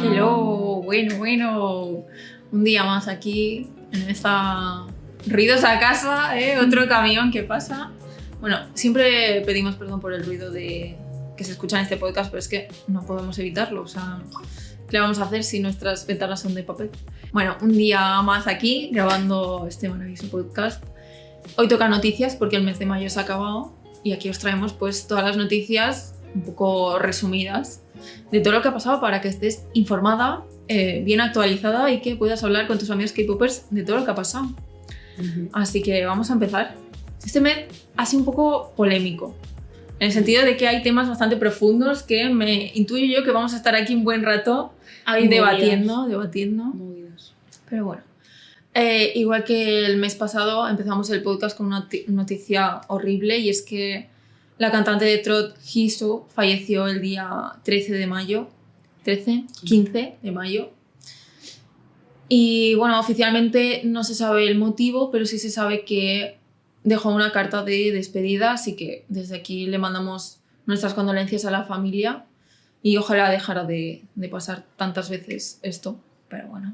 Hello, bueno, un día más aquí en esta ruidosa casa, otro camión que pasa. Bueno, siempre pedimos perdón por el ruido que se escucha en este podcast, pero es que no podemos evitarlo, o sea, ¿qué le vamos a hacer si nuestras ventanas son de papel? Bueno, un día más aquí grabando este maravilloso podcast. Hoy toca noticias porque el mes de mayo se ha acabado y aquí os traemos pues todas las noticias un poco resumidas de todo lo que ha pasado para que estés informada, bien actualizada y que puedas hablar con tus amigos K-popers de todo lo que ha pasado. Así que vamos a empezar. Este mes ha sido un poco polémico, en el sentido de que hay temas bastante profundos que me intuyo yo que vamos a estar aquí un buen rato debatiendo. Movidas. Pero bueno, igual que el mes pasado empezamos el podcast con una noticia horrible, y es que la cantante de trot Jisoo falleció el día 15 de mayo. Y bueno, oficialmente no se sabe el motivo, pero sí se sabe que dejó una carta de despedida, así que desde aquí le mandamos nuestras condolencias a la familia y ojalá dejara de pasar tantas veces esto. Pero bueno,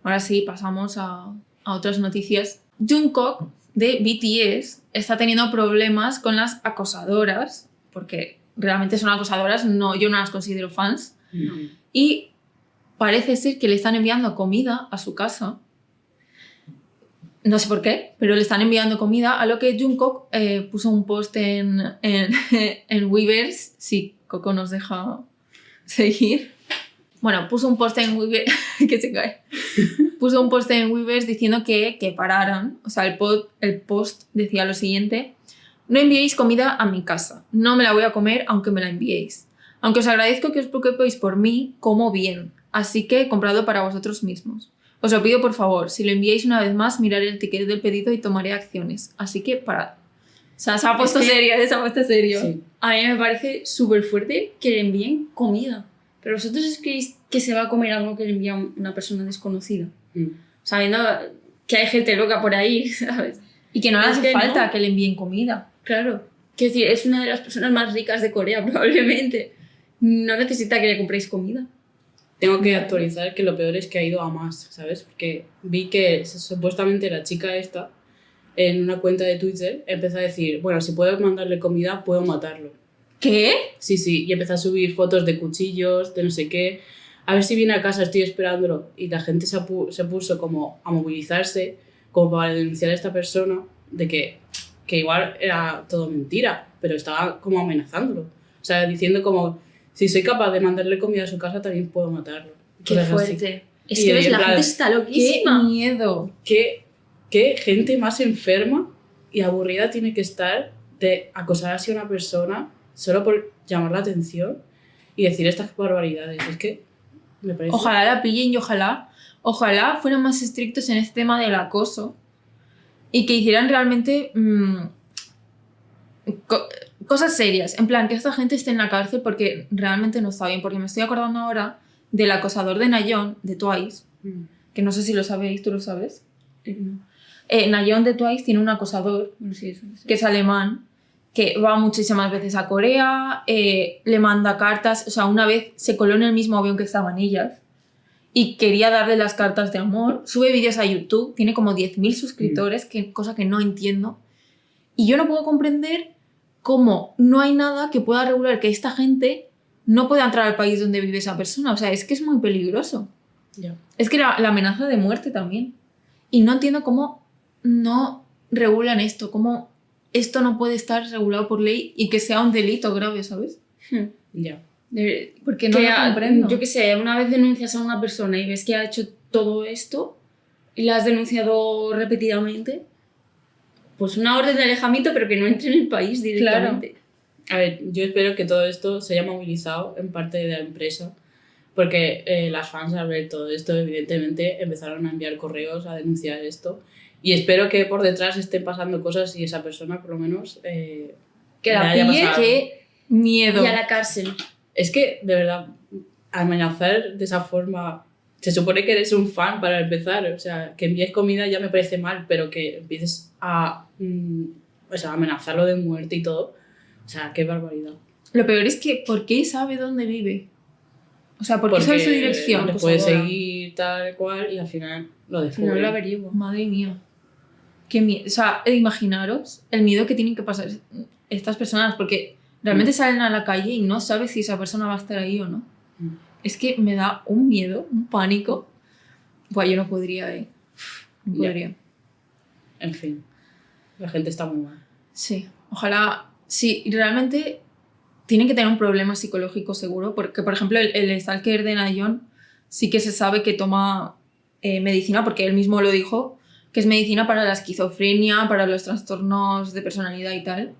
ahora sí pasamos a otras noticias. Jungkook de BTS está teniendo problemas con las acosadoras, porque realmente son acosadoras, yo no las considero fans, y parece ser que le están enviando comida a su casa. No sé por qué, pero le están enviando comida, a lo que Jungkook puso un post en Weverse, si Coco nos deja seguir. Bueno, puso un post en Weverse que se cae. Puso un post en Weverse diciendo que pararan. O sea, el post decía lo siguiente: no enviéis comida a mi casa, no me la voy a comer aunque me la enviéis. Aunque os agradezco que os preocupéis por mí, como bien, así que comprado para vosotros mismos. Os lo pido por favor, si lo enviáis una vez más, miraré el ticket del pedido y tomaré acciones. Así que parad. O sea, se ha puesto serio. Sí. A mí me parece súper fuerte que le envíen comida. Pero vosotros creéis que se va a comer algo que le envía una persona desconocida. Sabiendo que hay gente loca por ahí, ¿sabes? Y que no le hace falta no. que le envíen comida. Claro. Quiero decir, es una de las personas más ricas de Corea, probablemente. No necesita que le compréis comida. Tengo que actualizar que lo peor es que ha ido a más, ¿sabes? Porque vi que supuestamente la chica esta, en una cuenta de Twitter, empezó a decir, bueno, si puedo mandarle comida, puedo matarlo. ¿Qué? Sí, y empezó a subir fotos de cuchillos, de no sé qué. A ver si viene a casa, estoy esperándolo. Y la gente se puso como a movilizarse, como para denunciar a esta persona de que igual era todo mentira, pero estaba como amenazándolo. O sea, diciendo como, si soy capaz de mandarle comida a su casa, también puedo matarlo. ¡Qué fuerte! Es que ves, la gente está loquísima. ¡Qué miedo! ¿Qué gente más enferma y aburrida tiene que estar de acosar así a una persona solo por llamar la atención y decir estas barbaridades? Es que me parece... Ojalá la pillen y ojalá fueran más estrictos en este tema del acoso y que hicieran realmente cosas serias. En plan, que esta gente esté en la cárcel, porque realmente no está bien. Porque me estoy acordando ahora del acosador de Nayeon, de Twice, que no sé si lo sabéis, ¿tú lo sabes? No. Nayeon de Twice tiene un acosador, que es alemán, que va muchísimas veces a Corea, le manda cartas. O sea, una vez se coló en el mismo avión que estaban ellas y quería darle las cartas de amor. Sube vídeos a YouTube, tiene como 10.000 suscriptores, cosa que no entiendo. Y yo no puedo comprender cómo no hay nada que pueda regular que esta gente no pueda entrar al país donde vive esa persona. O sea, es que es muy peligroso. Yeah. Es que la amenaza de muerte también. Y no entiendo cómo no regulan esto, cómo esto no puede estar regulado por ley y que sea un delito grave, ¿sabes? Ya. Porque no lo comprendo. Yo qué sé, una vez denuncias a una persona y ves que ha hecho todo esto y la has denunciado repetidamente, pues una orden de alejamiento, pero que no entre en el país directamente. Claro. A ver, yo espero que todo esto se haya movilizado en parte de la empresa, porque las fans al ver todo esto evidentemente empezaron a enviar correos a denunciar esto, y espero que por detrás estén pasando cosas y esa persona por lo menos que la pille, qué miedo. Y a la cárcel. Es que, de verdad, amenazar de esa forma... Se supone que eres un fan para empezar, o sea, que envíes comida ya me parece mal, pero que empieces a amenazarlo de muerte y todo, o sea, qué barbaridad. Lo peor es que, ¿por qué sabe dónde vive? O sea, ¿por qué sabe su Porque dirección? le Pues puede ahora. seguir tal cual y al final lo No lo descubre. averiguo. Madre mía. Qué miedo. O sea, imaginaros el miedo que tienen que pasar estas personas, porque realmente salen a la calle y no sabes si esa persona va a estar ahí o no. Mm. Es que me da un miedo, un pánico. Buah, yo no podría, No Ya. podría. En fin, la gente está muy mal. Sí, ojalá. Sí, realmente tienen que tener un problema psicológico seguro, porque, por ejemplo, el stalker de Nayon sí que se sabe que toma medicina, porque él mismo lo dijo, que es medicina para la esquizofrenia, para los trastornos de personalidad y tal.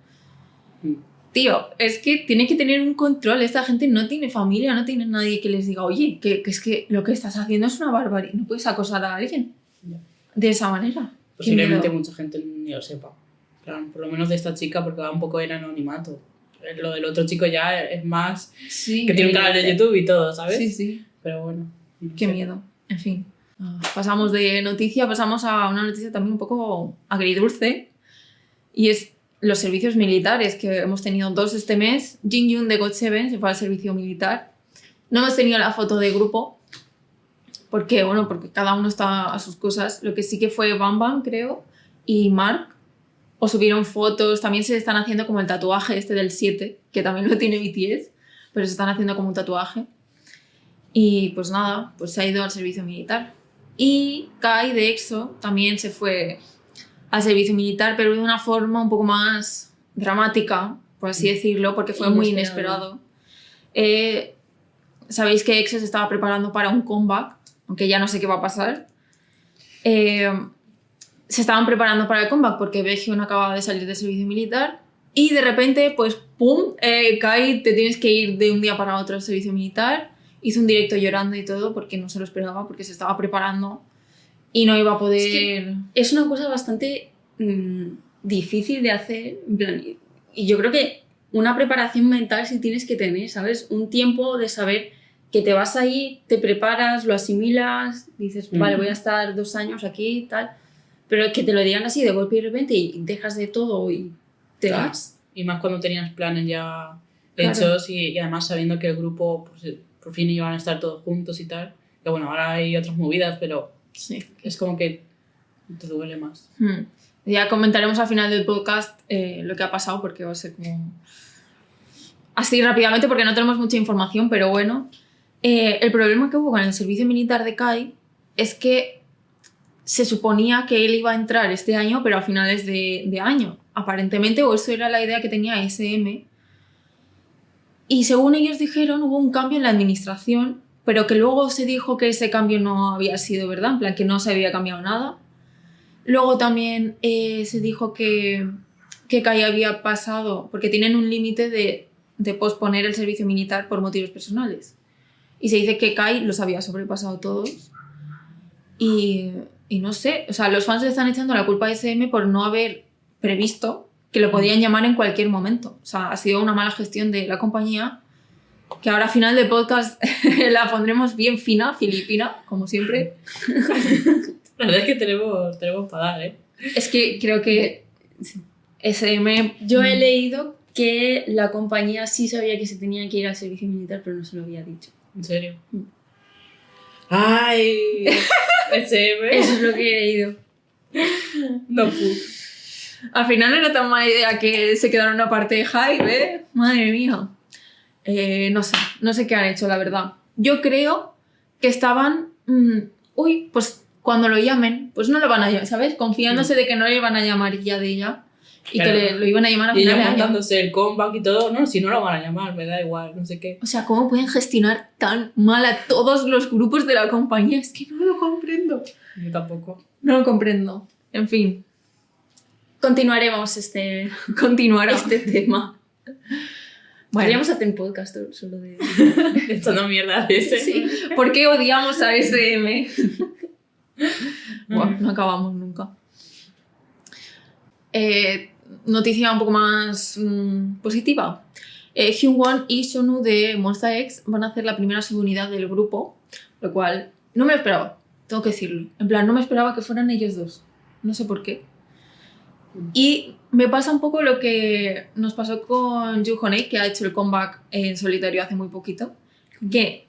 Mm. Tío, es que tiene que tener un control. Esta gente no tiene familia, no tiene nadie que les diga, oye, que es que lo que estás haciendo es una barbaridad. No puedes acosar a alguien Ya. de esa manera. Qué Posiblemente miedo. mucha gente ni lo sepa. En plan, por lo menos de esta chica, porque va un poco en anonimato. Lo del otro chico ya es más... Sí, Que tiene un canal de YouTube y todo, ¿sabes? Sí, sí. Pero bueno. no Qué sé. miedo. En fin. Pasamos de noticia, pasamos a una noticia también un poco agridulce. Y es los servicios militares, que hemos tenido 2 este mes. Jin Yoon de GOT7 se fue al servicio militar. No hemos tenido la foto de grupo, porque cada uno está a sus cosas. Lo que sí que fue Bam Bam, creo, y Mark. O subieron fotos. También se están haciendo como el tatuaje este del 7, que también lo tiene BTS, pero se están haciendo como un tatuaje. Y pues nada, pues se ha ido al servicio militar. Y Kai de EXO también se fue al servicio militar, pero de una forma un poco más dramática, por así decirlo, porque fue muy inesperado. Sabéis que EXO se estaba preparando para un comeback, aunque ya no sé qué va a pasar. Se estaban preparando para el comeback porque Baekhyun acababa de salir del servicio militar y de repente, pues ¡pum! Kai, te tienes que ir de un día para otro al servicio militar. Hizo un directo llorando y todo porque no se lo esperaba, porque se estaba preparando y no iba a poder... Es que es una cosa bastante difícil de hacer, en plan, y yo creo que una preparación mental sí tienes que tener, ¿sabes? Un tiempo de saber que te vas a ir, te preparas, lo asimilas, dices, vale, voy a estar 2 años aquí, tal, pero que te lo digan así de golpe y de repente y dejas de todo y te Claro. vas. Y más cuando tenías planes ya Claro. hechos y además sabiendo que el grupo pues, por fin iban a estar todos juntos y tal. Que bueno, ahora hay otras movidas, pero Sí. es como que te duele más. Ya comentaremos al final del podcast lo que ha pasado, porque va a ser como... Así rápidamente, porque no tenemos mucha información, pero bueno. El problema que hubo con el servicio militar de Kai es que se suponía que él iba a entrar este año, pero a finales de año, aparentemente, o eso era la idea que tenía SM. Y según ellos dijeron, hubo un cambio en la administración, pero que luego se dijo que ese cambio no había sido verdad, en plan que no se había cambiado nada. Luego también se dijo que Kai había pasado, porque tienen un límite de posponer el servicio militar por motivos personales. Y se dice que Kai los había sobrepasado todos. Y no sé, o sea, los fans le están echando la culpa a SM por no haber previsto que lo podían llamar en cualquier momento. O sea, ha sido una mala gestión de la compañía, que ahora al final del podcast la pondremos bien fina, filipina, como siempre. La verdad es que tenemos para dar, ¿eh? Es que creo que SM... Yo he leído que la compañía sí sabía que se tenía que ir al servicio militar, pero no se lo había dicho. ¿En serio? ¡Ay! SM. Eso es lo que he leído. No pude. Al final no era tan mala idea que se quedara una parte de Hype, ¿eh? Madre mía. No sé qué han hecho, la verdad. Yo creo que estaban... uy, pues cuando lo llamen, pues no lo van a llamar, ¿sabes? Confiándose de que no le iban a llamar ya de ella y Claro. que lo iban a llamar a Y final ella de año. montándose el comeback y todo. No, si no lo van a llamar, me da igual, no sé qué. O sea, ¿cómo pueden gestionar tan mal a todos los grupos de la compañía? Es que no lo comprendo. Yo tampoco. No lo comprendo. En fin, Continuaremos continuará. este tema. Bueno, Podríamos hacer un podcast solo de... Echando mierda de ese. sí. ¿Por qué odiamos a SM? Bueno, no acabamos nunca. Noticia un poco más positiva. Hyungwon y Sonu de Monsta X van a hacer la primera subunidad del grupo, lo cual no me lo esperaba, tengo que decirlo. En plan, no me esperaba que fueran ellos dos. No sé por qué. Y me pasa un poco lo que nos pasó con Yoo Hoon-ae, que ha hecho el comeback en solitario hace muy poquito, que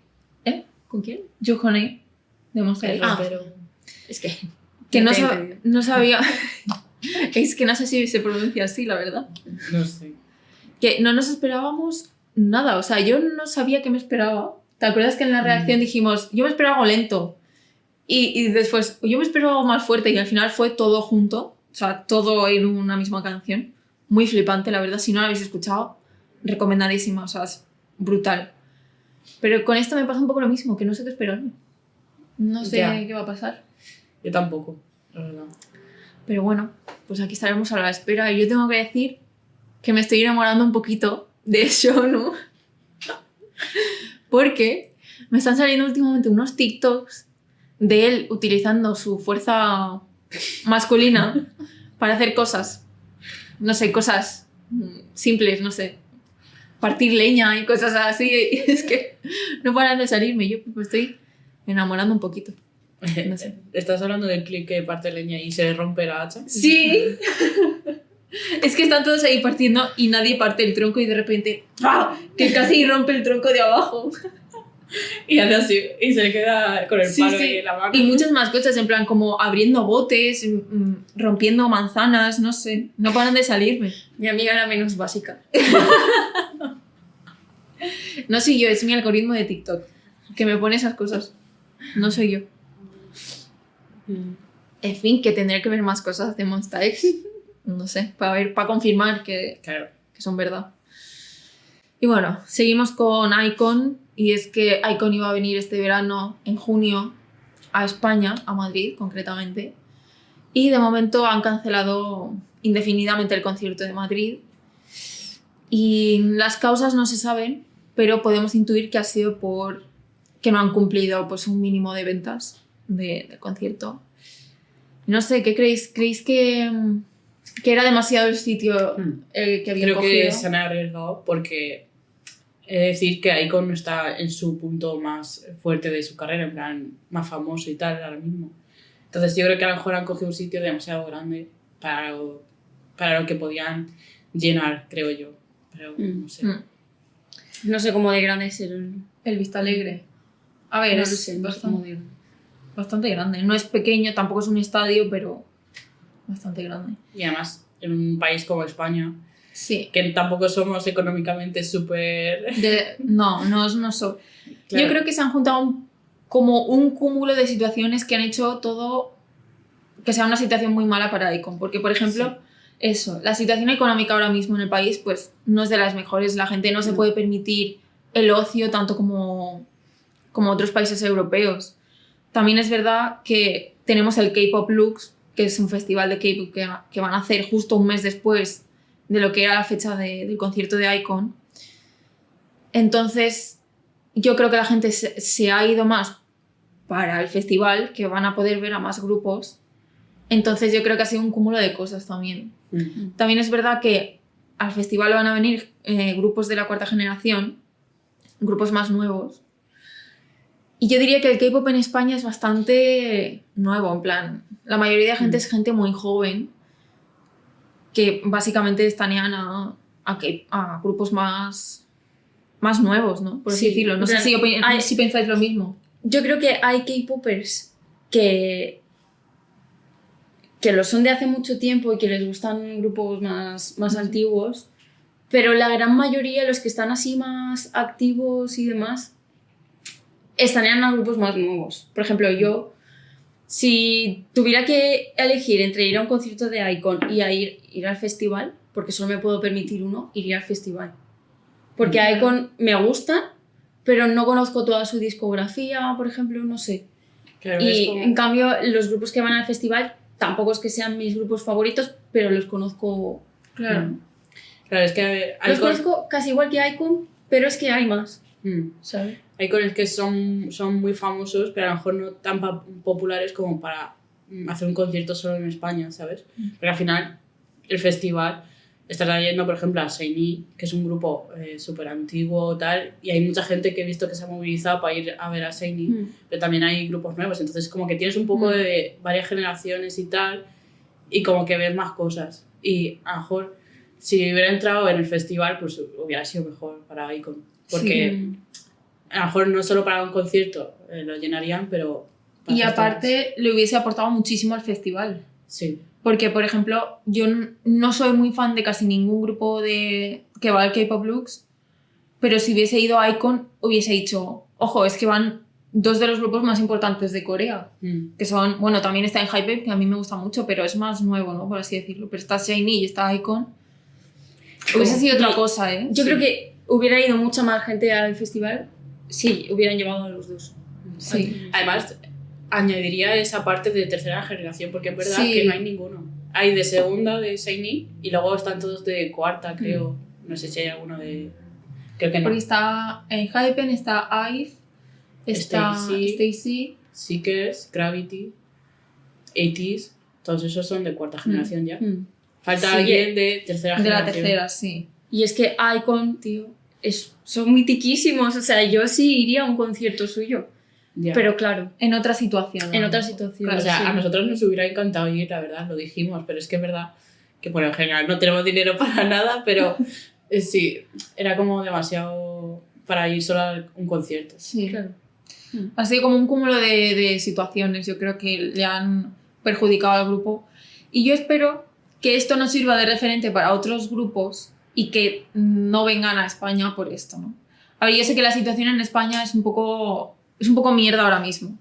¿Con quién? Johnny de Monster El X. rapero. Es que... Que no no, te he entendido. no sabía... Es que no sé si se pronuncia así, la verdad. No sé. Que no nos esperábamos nada. O sea, yo no sabía qué me esperaba. ¿Te acuerdas que en la reacción dijimos, yo me esperaba algo lento? Y después, yo me esperaba algo más fuerte y al final fue todo junto. O sea, todo en una misma canción. Muy flipante, la verdad. Si no la habéis escuchado, recomendadísima. O sea, es brutal. Pero con esto me pasa un poco lo mismo, que no sé qué esperarme. No sé Ya. qué va a pasar. Yo tampoco, la verdad. Pero bueno, pues aquí estaremos a la espera. Y yo tengo que decir que me estoy enamorando un poquito de Shonu. Porque me están saliendo últimamente unos TikToks de él utilizando su fuerza masculina para hacer cosas. No sé, cosas simples, no sé. Partir leña y cosas así. Y es que no paran de salirme. Yo me estoy enamorando un poquito. No sé. ¿Estás hablando del clip que parte leña y se le rompe la hacha? Sí. Es que están todos ahí partiendo y nadie parte el tronco y de repente ¡pah! Que casi rompe el tronco de abajo. Y hace así, y se le queda con el Sí, palo sí. ahí en la mano. Y muchas más cosas, en plan como abriendo botes, rompiendo manzanas, no sé. No paran de salirme. Mi amiga era menos básica. No soy yo, es mi algoritmo de TikTok que me pone esas cosas. No soy yo. En fin, que tendré que ver más cosas de Monsta X. No sé, para confirmar que Claro. son verdad. Y bueno, seguimos con iKON. Y es que iKON iba a venir este verano, en junio, a España, a Madrid concretamente. Y de momento han cancelado indefinidamente el concierto de Madrid. Y las causas no se saben, pero podemos intuir que ha sido por que no han cumplido pues, un mínimo de ventas del concierto. No sé, ¿qué creéis? ¿Creéis que era demasiado el sitio que habían Creo cogido? que se han arriesgado porque he de decir que iKON no está en su punto más fuerte de su carrera, en plan más famoso y tal ahora mismo. Entonces yo creo que a lo mejor han cogido un sitio demasiado grande para lo que podían llenar, creo yo. Pero no sé. No sé cómo de grande es el... El Vista Alegre. A ver, No lo es sé, no sé bastante, cómo de grande. bastante grande. No es pequeño, tampoco es un estadio, pero bastante grande. Y además en un país como España, Sí. que tampoco somos económicamente súper... No so. Claro. Yo creo que se han juntado como un cúmulo de situaciones que han hecho todo que sea una situación muy mala para iKON. Porque, por ejemplo, eso, la situación económica ahora mismo en el país pues no es de las mejores. La gente no se puede permitir el ocio tanto como otros países europeos. También es verdad que tenemos el K-Pop Lux, que es un festival de K-Pop que van a hacer justo un mes después de lo que era la fecha del concierto de iKON. Entonces, yo creo que la gente se ha ido más para el festival, que van a poder ver a más grupos. Entonces, yo creo que ha sido un cúmulo de cosas también. También es verdad que al festival van a venir grupos de la cuarta generación, grupos más nuevos. Y yo diría que el K-pop en España es bastante nuevo, en plan, la mayoría de gente es gente muy joven que básicamente estanean a grupos más nuevos, ¿no? Por así Sí, decirlo. No en sé plan, si pensáis lo mismo. Yo creo que hay K-popers que lo son de hace mucho tiempo y que les gustan grupos más antiguos, pero la gran mayoría, los que están así más activos y demás, estanean a grupos más nuevos. Por ejemplo, yo, si tuviera que elegir entre ir a un concierto de iKON y ir al festival, porque solo me puedo permitir uno, iría al festival. Porque iKON me gusta, pero no conozco toda su discografía, por ejemplo, no sé. Claro, Y es como... en cambio, los grupos que van al festival tampoco es que sean mis grupos favoritos, pero los conozco. Claro. Claro, es que Los iKON... conozco casi igual que iKON, pero es que hay más, ¿sabes? iKON es que son muy famosos, pero a lo mejor no tan populares como para hacer un concierto solo en España, ¿sabes? Porque al final, el festival está yendo, por ejemplo, a SHINee, que es un grupo súper antiguo tal, y hay mucha gente que he visto que se ha movilizado para ir a ver a SHINee, pero también hay grupos nuevos, entonces como que tienes un poco de varias generaciones y tal, y como que ves más cosas. Y a lo mejor, si hubiera entrado en el festival, pues hubiera sido mejor para iKON, porque a lo mejor no solo para un concierto lo llenarían, pero... para Y festivales. aparte le hubiese aportado muchísimo al festival. Sí. Porque, por ejemplo, yo no soy muy fan de casi ningún grupo que va al K-Pop Lux, pero si hubiese ido a iKON hubiese dicho, ojo, es que van 2 de los grupos más importantes de Corea, que son, bueno, también está ENHYPEN, que a mí me gusta mucho, pero es más nuevo, ¿no? Por así decirlo. Pero está SHINee y está iKON. Hubiese sido otra cosa, ¿eh? Yo creo que hubiera ido mucha más gente al festival si hubieran llevado a los 2. Sí. Además, añadiría esa parte de tercera generación, porque es verdad Sí. que no hay ninguno. Hay de segunda, de SHINee, y luego están todos de cuarta, creo. No sé si hay alguno de... Creo que no. Porque está ENHYPEN, está IVE, está Stacy. Seekers, Gravity, ATEEZ, todos esos son de cuarta generación ya. Falta Sí, alguien de tercera De generación. la tercera, sí. Y es que iKON, tío, son mitiquísimos. O sea, yo sí iría a un concierto suyo. Ya. Pero claro, En otra situación. en ¿no? otra situación. O sea, sí. a nosotros nos hubiera encantado ir, la verdad, lo dijimos, pero es que es verdad que, bueno, en general no tenemos dinero para nada, pero sí, era como demasiado para ir solo a un concierto. Sí. Claro. Ha sido como un cúmulo de situaciones, yo creo que le han perjudicado al grupo. Y yo espero que esto nos sirva de referente para otros grupos y que no vengan a España por esto, ¿no? A ver, yo sé que la situación en España es un poco mierda ahora mismo.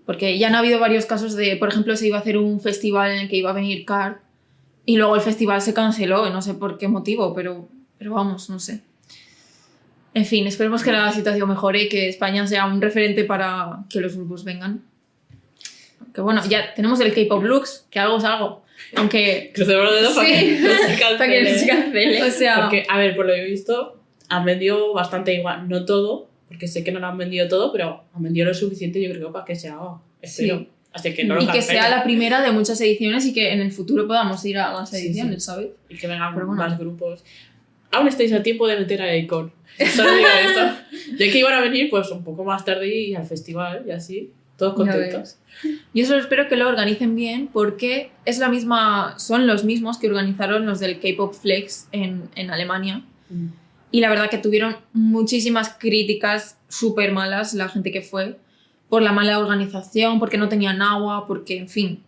Porque ya han habido varios casos de, por ejemplo, se iba a hacer un festival en el que iba a venir Card y luego el festival se canceló, no sé por qué motivo, pero vamos, no sé. En fin, esperemos que la situación mejore y que España sea un referente para que los grupos vengan. Que bueno, ya tenemos el K-Pop Lux, que algo es algo. Aunque, Crucemos los dedos para Sí. que no se Para que no se cancele. cancele. o sea, Porque, a ver, por lo que he visto, han vendido bastante igual, no todo, porque sé que no lo han vendido todo, pero han vendido lo suficiente, yo creo, para que se haga. Espero. Sí. Así que no lo y que cancelen. sea la primera de muchas ediciones y que en el futuro podamos ir a más Sí, ediciones, sí. ¿sabes? Y que vengan Pero bueno. más grupos. Aún estáis a tiempo de meter a Akon. Solo digo esto. Ya que iban a venir, pues un poco más tarde y al festival y así. Todos Ya contentos. Yo solo espero que lo organicen bien porque son los mismos que organizaron los del K-Pop Flex en Alemania. Y la verdad que tuvieron muchísimas críticas súper malas la gente que fue por la mala organización, porque no tenían agua, porque, en fin,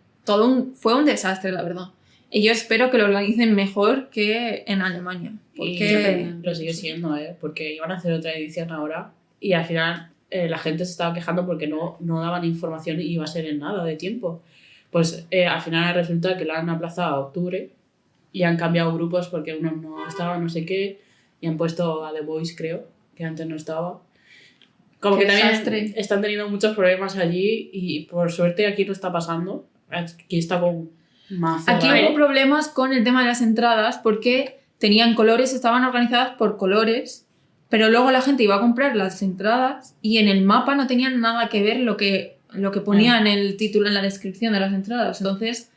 fue un desastre, la verdad. Y yo espero que lo organicen mejor que en Alemania. Porque Y lo sigue siendo, porque iban a hacer otra edición ahora y al final la gente se estaba quejando porque no daban información y iba a ser en nada de tiempo. Pues al final resulta que la han aplazado a octubre y han cambiado grupos porque uno no estaba, no sé qué, y han puesto a The Voice, creo, que antes no estaba. Como Qué que también desastre. están teniendo muchos problemas allí y por suerte aquí no está pasando. Aquí está con más aquí cerrado. hubo problemas con el tema de las entradas porque tenían colores, estaban organizadas por colores, pero luego la gente iba a comprar las entradas y en el mapa no tenían nada que ver lo que ponía en el título, en la descripción de las entradas. Entonces,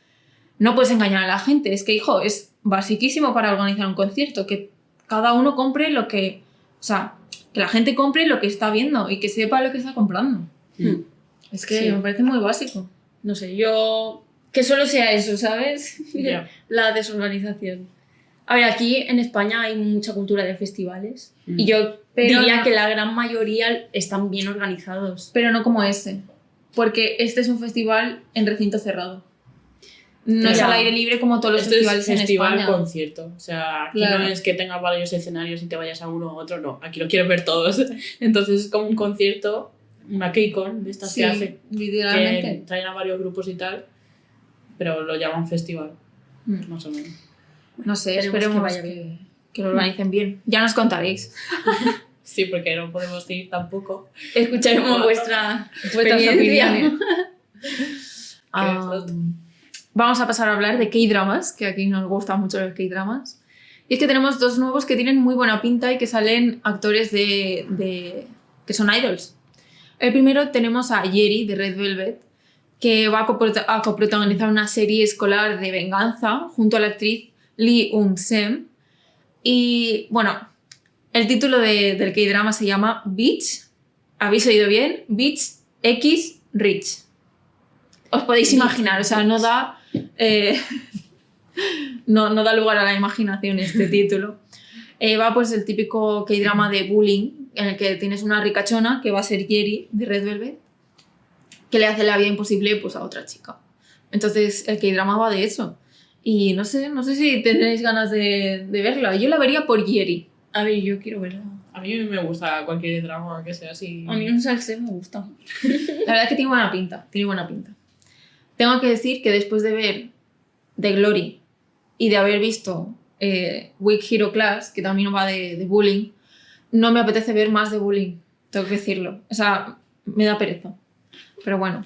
no puedes engañar a la gente. Es que, hijo, es basiquísimo para organizar un concierto, que cada uno compre lo que... O sea, que la gente compre lo que está viendo y que sepa lo que está comprando. Es que Sí. me parece muy básico. No sé, yo... Que solo sea eso, ¿sabes? Ya. La desorganización. A ver, aquí en España hay mucha cultura de festivales. Y yo Pero diría no- que la gran mayoría están bien organizados. Pero no como ese. Porque este es un festival en recinto cerrado. No es Ya. al aire libre como todos los Este festivales es festival en España. concierto. O sea, aquí Claro. no es que tenga varios escenarios y te vayas a uno u otro, no. Aquí lo quieres ver todos. Entonces es como un concierto, una K-Con de estas Sí, que hacen, que literalmente. traen a varios grupos y tal, pero lo llaman festival, más o menos. No sé, Esperemos esperemos que vaya que lo organicen bien. Ya nos contaréis. Sí, porque no podemos ir tampoco. Escucharemos vuestra Vuestras experiencia. opiniones. exacto. Vamos a pasar a hablar de K-dramas, que aquí nos gustan mucho los K-dramas. Y es que tenemos 2 nuevos que tienen muy buena pinta y que salen actores que son idols. El primero tenemos a Yeri de Red Velvet, que va a coprotagonizar una serie escolar de venganza junto a la actriz Lee Eun-sem. Y bueno, el título del K-drama se llama Beach. ¿Habéis oído bien? Beach X Rich. Os podéis imaginar, o sea, no da lugar a la imaginación este título. Va pues el típico K-drama de bullying, en el que tienes una ricachona que va a ser Yeri de Red Velvet, que le hace la vida imposible pues a otra chica. Entonces el K-drama va de eso. Y no sé si tendréis ganas de verla. Yo la vería por Yeri. A ver, yo quiero verla. A mí me gusta cualquier drama que sea así. A mí un salseo me gusta. La verdad es que tiene buena pinta, tiene buena pinta. Tengo que decir que después de ver The Glory y de haber visto Weak Hero Class, que también va de bullying, no me apetece ver más de bullying, tengo que decirlo. O sea, me da pereza. Pero bueno,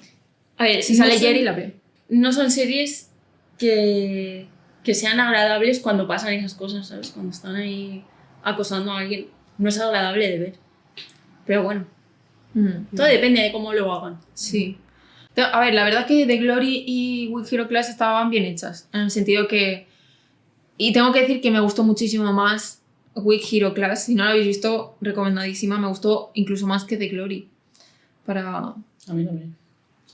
A ver, si sale Yeri la veo. No son series que sean agradables cuando pasan esas cosas, ¿sabes? Cuando están ahí acosando a alguien. No es agradable de ver. Pero bueno, todo depende de cómo lo hagan. Sí. A ver, la verdad que The Glory y Weak Hero Class estaban bien hechas, en el sentido que... Y tengo que decir que me gustó muchísimo más Weak Hero Class. Si no la habéis visto, recomendadísima. Me gustó incluso más que The Glory. A mí también.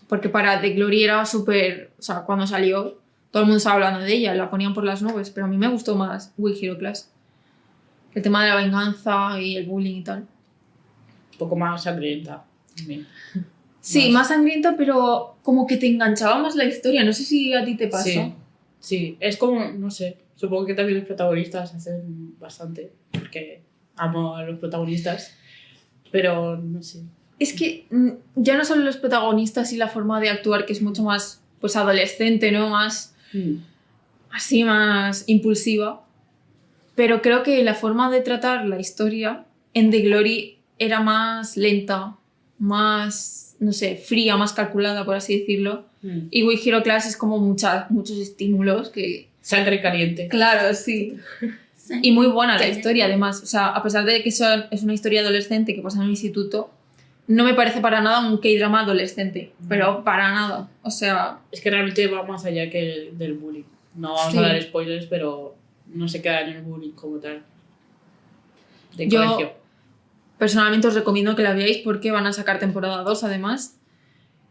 Porque para The Glory era súper... O sea, cuando salió, todo el mundo estaba hablando de ella, la ponían por las nubes, pero a mí me gustó más Weak Hero Class. El tema de la venganza y el bullying y tal. Un poco más sangrienta. También. Sí, más sangrienta, pero como que te enganchaba más la historia. No sé si a ti te pasó. Sí, es como, no sé, supongo que también los protagonistas hacen bastante, porque amo a los protagonistas, pero no sé. Es que ya no solo los protagonistas y la forma de actuar, que es mucho más pues adolescente, ¿no? Más así, más impulsiva. Pero creo que la forma de tratar la historia en The Glory era más lenta, más, no sé, fría, más calculada, por así decirlo. Y Weak Hero Class es como muchos estímulos que... Sangre caliente. Claro, sí. Y muy buena la historia, además. O sea, a pesar de que es una historia adolescente que pasa en un instituto, no me parece para nada un K-drama adolescente. Pero para nada. O sea... Es que realmente va más allá que del bullying. No vamos a dar spoilers, pero no se queda en el bullying como tal. De colegio. Personalmente os recomiendo que la veáis porque van a sacar temporada 2 además.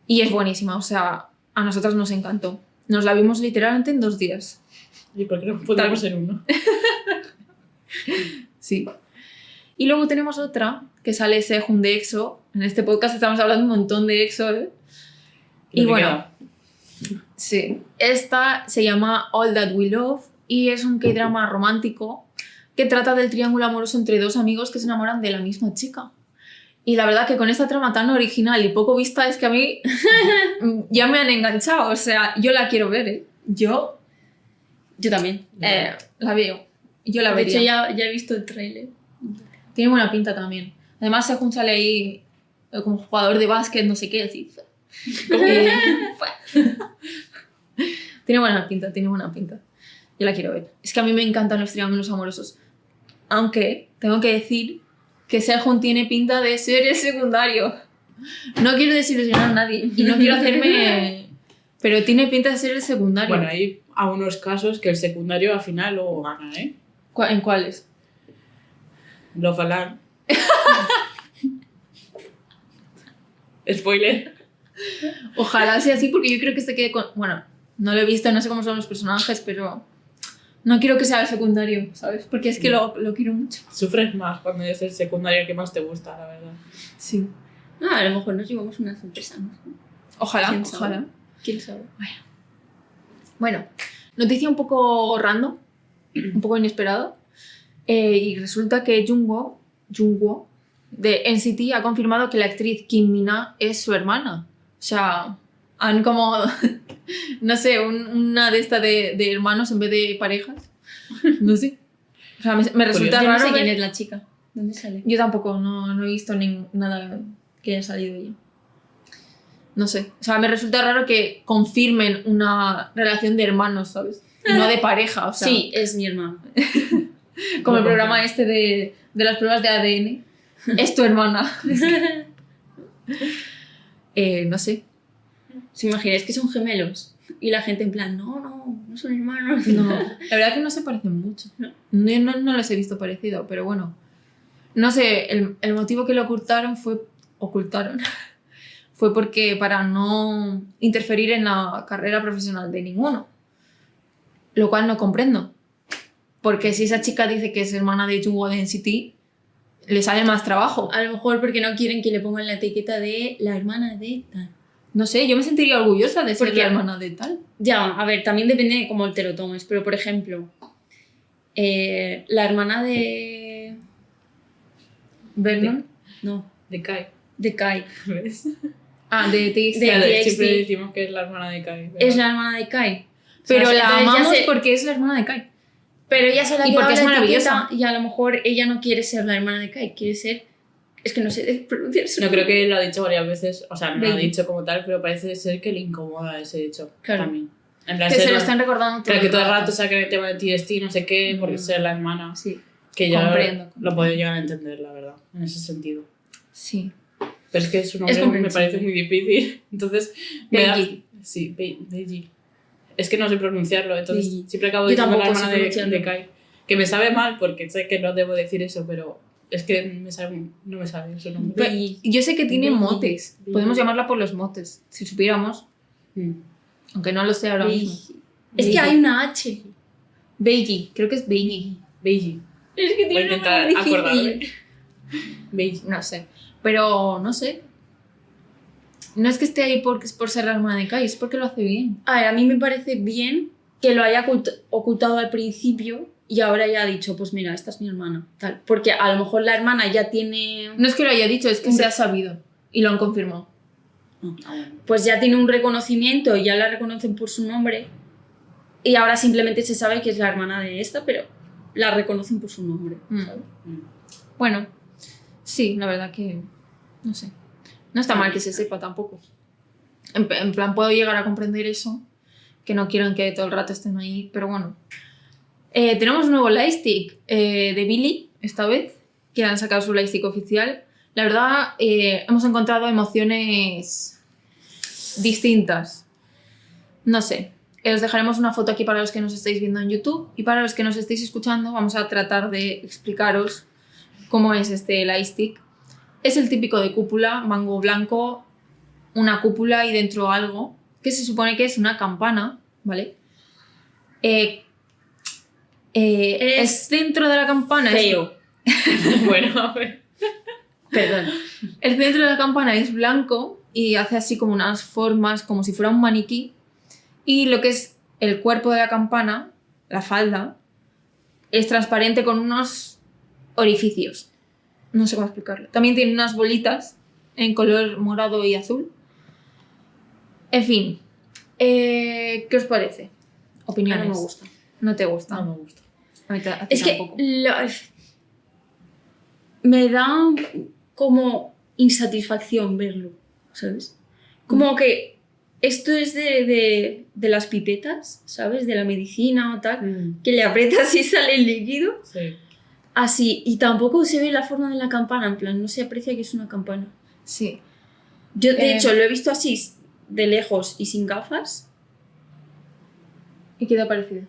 Y es buenísima. O sea, a nosotras nos encantó. Nos la vimos literalmente en 2 días. ¿Y por qué no podemos en uno? Sí. Y luego tenemos otra que sale Sehun de EXO. En este podcast estamos hablando un montón de EXO, ¿eh? Y bueno, sí. Esta se llama All That We Love y es un K-drama romántico que trata del triángulo amoroso entre 2 amigos que se enamoran de la misma chica. Y la verdad que con esta trama tan original y poco vista es que a mí ya me han enganchado. O sea, yo la quiero ver, ¿eh? Yo también. La veo. Yo la vería. De hecho, ya he visto el tráiler. Tiene buena pinta también. Además, Sehun sale ahí como jugador de básquet, no sé qué, así. Tiene buena pinta, tiene buena pinta. Yo la quiero ver. Es que a mí me encantan los triángulos amorosos. Aunque tengo que decir que Sehun tiene pinta de ser el secundario. No quiero desilusionar a nadie y no quiero hacerme... Pero tiene pinta de ser el secundario. Bueno, hay algunos casos que el secundario al final lo gana, ¿eh? ¿En cuáles? Love Alarm. Spoiler. Ojalá sea así porque yo creo que se quede con... Bueno, no lo he visto, no sé cómo son los personajes, pero... No quiero que sea el secundario, ¿sabes? Porque es que lo quiero mucho. Sufres más cuando es el secundario que más te gusta, la verdad. Sí. A lo mejor nos llevamos una sorpresa, ¿no? Ojalá. ¿Quién sabe? Bueno, noticia un poco random, un poco inesperado. Y resulta que Jungwoo de NCT ha confirmado que la actriz Kim Mina es su hermana. O sea, han como... no sé, una de estas de hermanos en vez de parejas. No sé. O sea, me resulta Yo no raro. sé quién es la chica. ¿Dónde sale? Yo tampoco, no he visto nada que haya salido de ella. No sé. O sea, me resulta raro que confirmen una relación de hermanos, ¿sabes? Y no de pareja, o sea. Sí, es mi hermano. Como el programa este de las pruebas de ADN. Es tu hermana. No sé. ¿Se imagináis que son gemelos? Y la gente en plan, no son hermanos. No, la verdad que no se parecen mucho. No les he visto parecido, pero bueno. No sé, el motivo que lo ocultaron fue porque para no interferir en la carrera profesional de ninguno. Lo cual no comprendo. Porque si esa chica dice que es hermana de Jungkook de NCT, le sale más trabajo. A lo mejor porque no quieren que le pongan la etiqueta de la hermana de tal. No sé, yo me sentiría orgullosa de ser Porque- la hermana de tal. Ya, a ver, también depende de cómo te lo tomes, pero por ejemplo, la hermana de... ¿Vernon? No, De Kai. de Kai. ¿Ves? Ah, de TXT. De Claro, TXT. siempre decimos que es la hermana de Kai. Es la hermana de Kai. Pero O sea, la entonces ya amamos se- porque es la hermana de Kai. Pero ella se la ha Y porque quedado es la maravillosa. etiqueta y a lo mejor ella no quiere ser la hermana de Kai, quiere ser... Es que no sé pronunciar su No, creo nombre. que lo ha dicho varias veces, o sea, no lo ha Baby. dicho como tal, pero parece ser que le incomoda ese hecho Claro. también. En plan, Que se ser lo la- están recordando todo Claro, que todo el rato. rato sacan el tema de TST, no sé qué, porque ser la hermana. Sí, Que yo Comprendo. lo puedo llegar a entender, la verdad, en ese sentido. sí. Pero es que su nombre me comprensible. parece muy difícil, entonces me da... Beiji. Sí, Beiji. Es que no sé pronunciarlo, entonces Beiji. siempre acabo Yo diciendo la tampoco sé hermana pronunciarlo. de Kai. Que me sabe mal, porque sé que no debo decir eso, pero es que no me sale su nombre. Beiji. Yo sé que tiene Beiji. motes. Beiji. Podemos llamarla por los motes. Si supiéramos, Mm. aunque no lo sé ahora mismo. Es que Beiji. hay una H. Beiji, creo que es Beiji. Beiji. Es que Voy a intentar acordarme. Beiji. No sé. Pero no sé. No es que esté ahí por ser la hermana de Kai, es porque lo hace bien. A ver, a mí me parece bien que lo haya ocultado al principio y ahora ya ha dicho, pues mira, esta es mi hermana. Tal. Porque a lo mejor la hermana ya tiene... No es que lo haya dicho, es que se ha sabido. Y lo han confirmado. Pues ya tiene un reconocimiento y ya la reconocen por su nombre. Y ahora simplemente se sabe que es la hermana de esta, pero la reconocen por su nombre. Mm. ¿sabes? Bueno, sí, la verdad que... No sé. No está mal que se sepa tampoco. En plan, puedo llegar a comprender eso. Que no quieren que todo el rato estén ahí, pero bueno. Tenemos un nuevo lightstick de Billy, esta vez, que han sacado su lightstick oficial. La verdad, hemos encontrado emociones distintas. No sé. Os dejaremos una foto aquí para los que nos estáis viendo en YouTube y para los que nos estáis escuchando vamos a tratar de explicaros cómo es este lightstick. Es el típico de cúpula, mango blanco, una cúpula y dentro algo que se supone que es una campana, ¿vale? Es dentro de la campana. Feo. Bueno, a ver. Perdón. El centro de la campana es blanco y hace así como unas formas, como si fuera un maniquí. Y lo que es el cuerpo de la campana, la falda, es transparente con unos orificios. No sé cómo explicarlo. También tiene unas bolitas en color morado y azul. En fin, ¿qué os parece? Opiniones. No me gusta. ¿No te gusta? No me gusta. A mí a ti Es que tampoco. me da como insatisfacción verlo, ¿sabes? Como que esto es de las pipetas, ¿sabes? De la medicina o tal, que le aprietas y sale el líquido. Sí. Así, y tampoco se ve la forma de la campana, en plan, no se aprecia que es una campana. Sí. Yo, de Eh, hecho, lo he visto así, de lejos y sin gafas, ¿Y qué te ha parecido?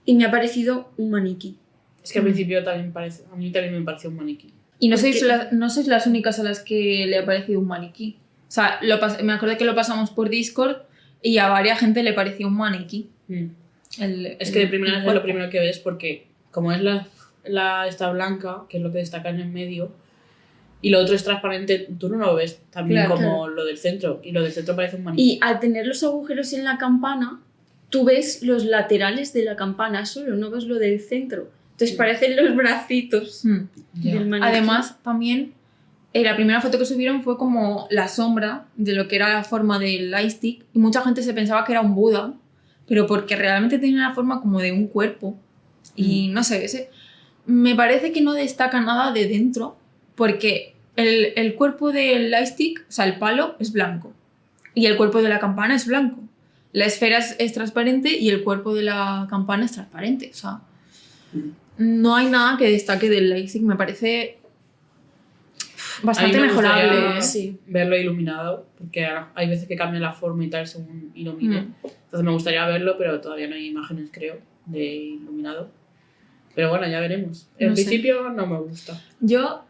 y me ha parecido un maniquí. Es que al principio también parece, a mí también me pareció un maniquí. Y no Porque- sois, no sois las únicas a las que le ha parecido un maniquí. O sea, me acuerdo que lo pasamos por Discord y a varias gente le pareció un maniquí. Es que de primera vez es lo primero que ves porque como es esta blanca, que es lo que destaca en el medio, y lo otro es transparente, tú no lo ves también Claro, como lo del centro. Y lo del centro parece un maniquí. Y al tener los agujeros en la campana, tú ves los laterales de la campana solo, no ves lo del centro. Entonces Sí. parecen los bracitos Hmm. Ya. del maniquí. Además, también la primera foto que subieron fue como la sombra de lo que era la forma del lightstick y mucha gente se pensaba que era un Buda, pero porque realmente tenía la forma como de un cuerpo. Y no sé, me parece que no destaca nada de dentro porque el cuerpo del lightstick, o sea, el palo es blanco y el cuerpo de la campana es blanco. La esfera es transparente y el cuerpo de la campana es transparente. O sea, no hay nada que destaque del lightstick. Me parece bastante A mí me mejorable. gustaría Sí. verlo iluminado, porque hay veces que cambia la forma y tal según ilumine. Mm. Entonces me gustaría verlo, pero todavía no hay imágenes, creo, de iluminado. Pero bueno, ya veremos. En No sé. principio no me gusta. Yo,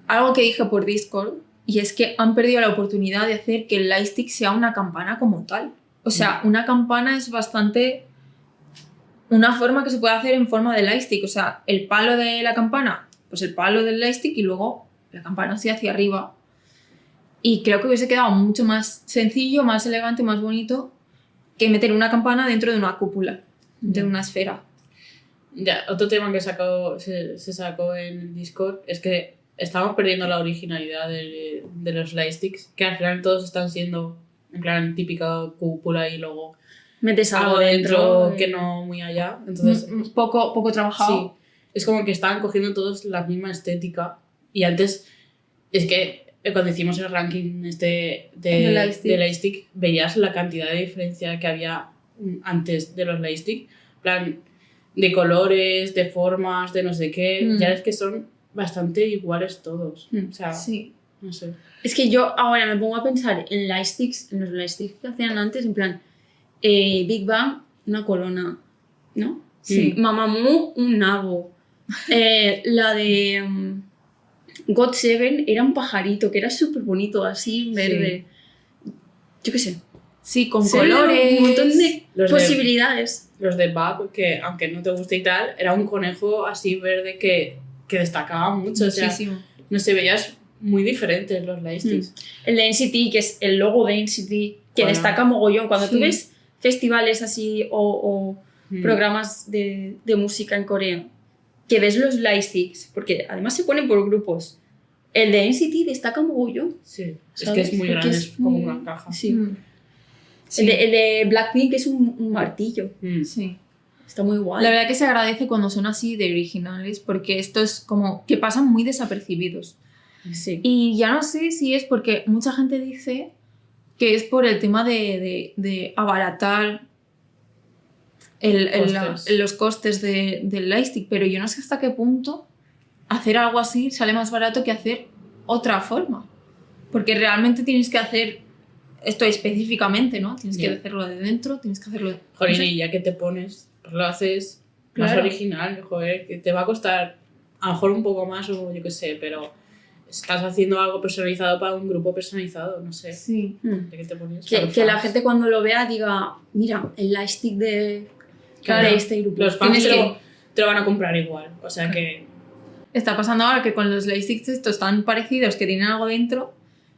algo que dije por Discord, y es que han perdido la oportunidad de hacer que el lightstick sea una campana como tal. O sea, una campana es bastante una forma que se puede hacer en forma de lightstick, o sea, el palo de la campana, pues el palo del lightstick y luego la campana así hacia arriba. Y creo que hubiese quedado mucho más sencillo, más elegante, más bonito que meter una campana dentro de una cúpula, de una esfera. Ya, otro tema que se sacó en el Discord es que estamos perdiendo la originalidad de los lightsticks, que al final todos están siendo en plan típica cúpula y luego Metes algo algo dentro dentro. que no muy allá. Entonces, Poco trabajado. sí, es como que estaban cogiendo todos la misma estética. Y antes, es que cuando hicimos el ranking De de lightstick. lightstick, veías la cantidad de diferencia que había antes de los lightstick. En plan, de colores, de formas, de no sé qué. Ya es que son bastante iguales todos. O sea, Sí. no sé. Es que yo ahora me pongo a pensar en lightsticks, en los lightsticks que hacían antes, en plan, Big Bang, una corona, ¿no? Sí. Mamamoo, un nabo. La de God Seven era un pajarito que era súper bonito, así, verde. Yo qué sé. Sí, con Sí, colores. un montón de Los de- posibilidades. Los de Bab, que aunque no te guste y tal, era un conejo así verde que destacaba mucho. O sea, Muchísimo. no sé, veías muy diferentes los lightsticks. El de NCT, que es el logo de NCT, que Bueno. destaca mogollón. Cuando tú Sí. ves festivales así o Mm. programas de música en Corea, que ves los lightsticks, porque además se ponen por grupos. El de NCT destaca mogollón. Sí, es ¿Sabes? que es muy Porque grande, es es como muy- una caja. Sí. Sí. El de Blackpink es un martillo. Mm. Sí. Está muy guay. La verdad que se agradece cuando son así de originales, porque esto es como que pasan muy desapercibidos. Sí. Y ya no sé si es porque mucha gente dice que es por el tema de abaratar Costes. los costes del lightstick, pero yo no sé hasta qué punto hacer algo así sale más barato que hacer otra forma. Porque realmente tienes que hacer esto específicamente, ¿no? Tienes que Ya. hacerlo de dentro, tienes que hacerlo de... Joder, no sé. y ya que te pones, pues lo haces más Claro. original, joder, que te va a costar a lo mejor un poco más o yo qué sé, pero estás haciendo algo personalizado para un grupo personalizado, no sé. Sí. Mm. ¿De qué te pones? Que, Para los que la fans. gente cuando lo vea diga, mira, el lightstick de Claro. este grupo. Los fans Tienes te lo van a comprar igual, o sea que... Está pasando ahora que con los lightsticks estos tan parecidos que tienen algo dentro,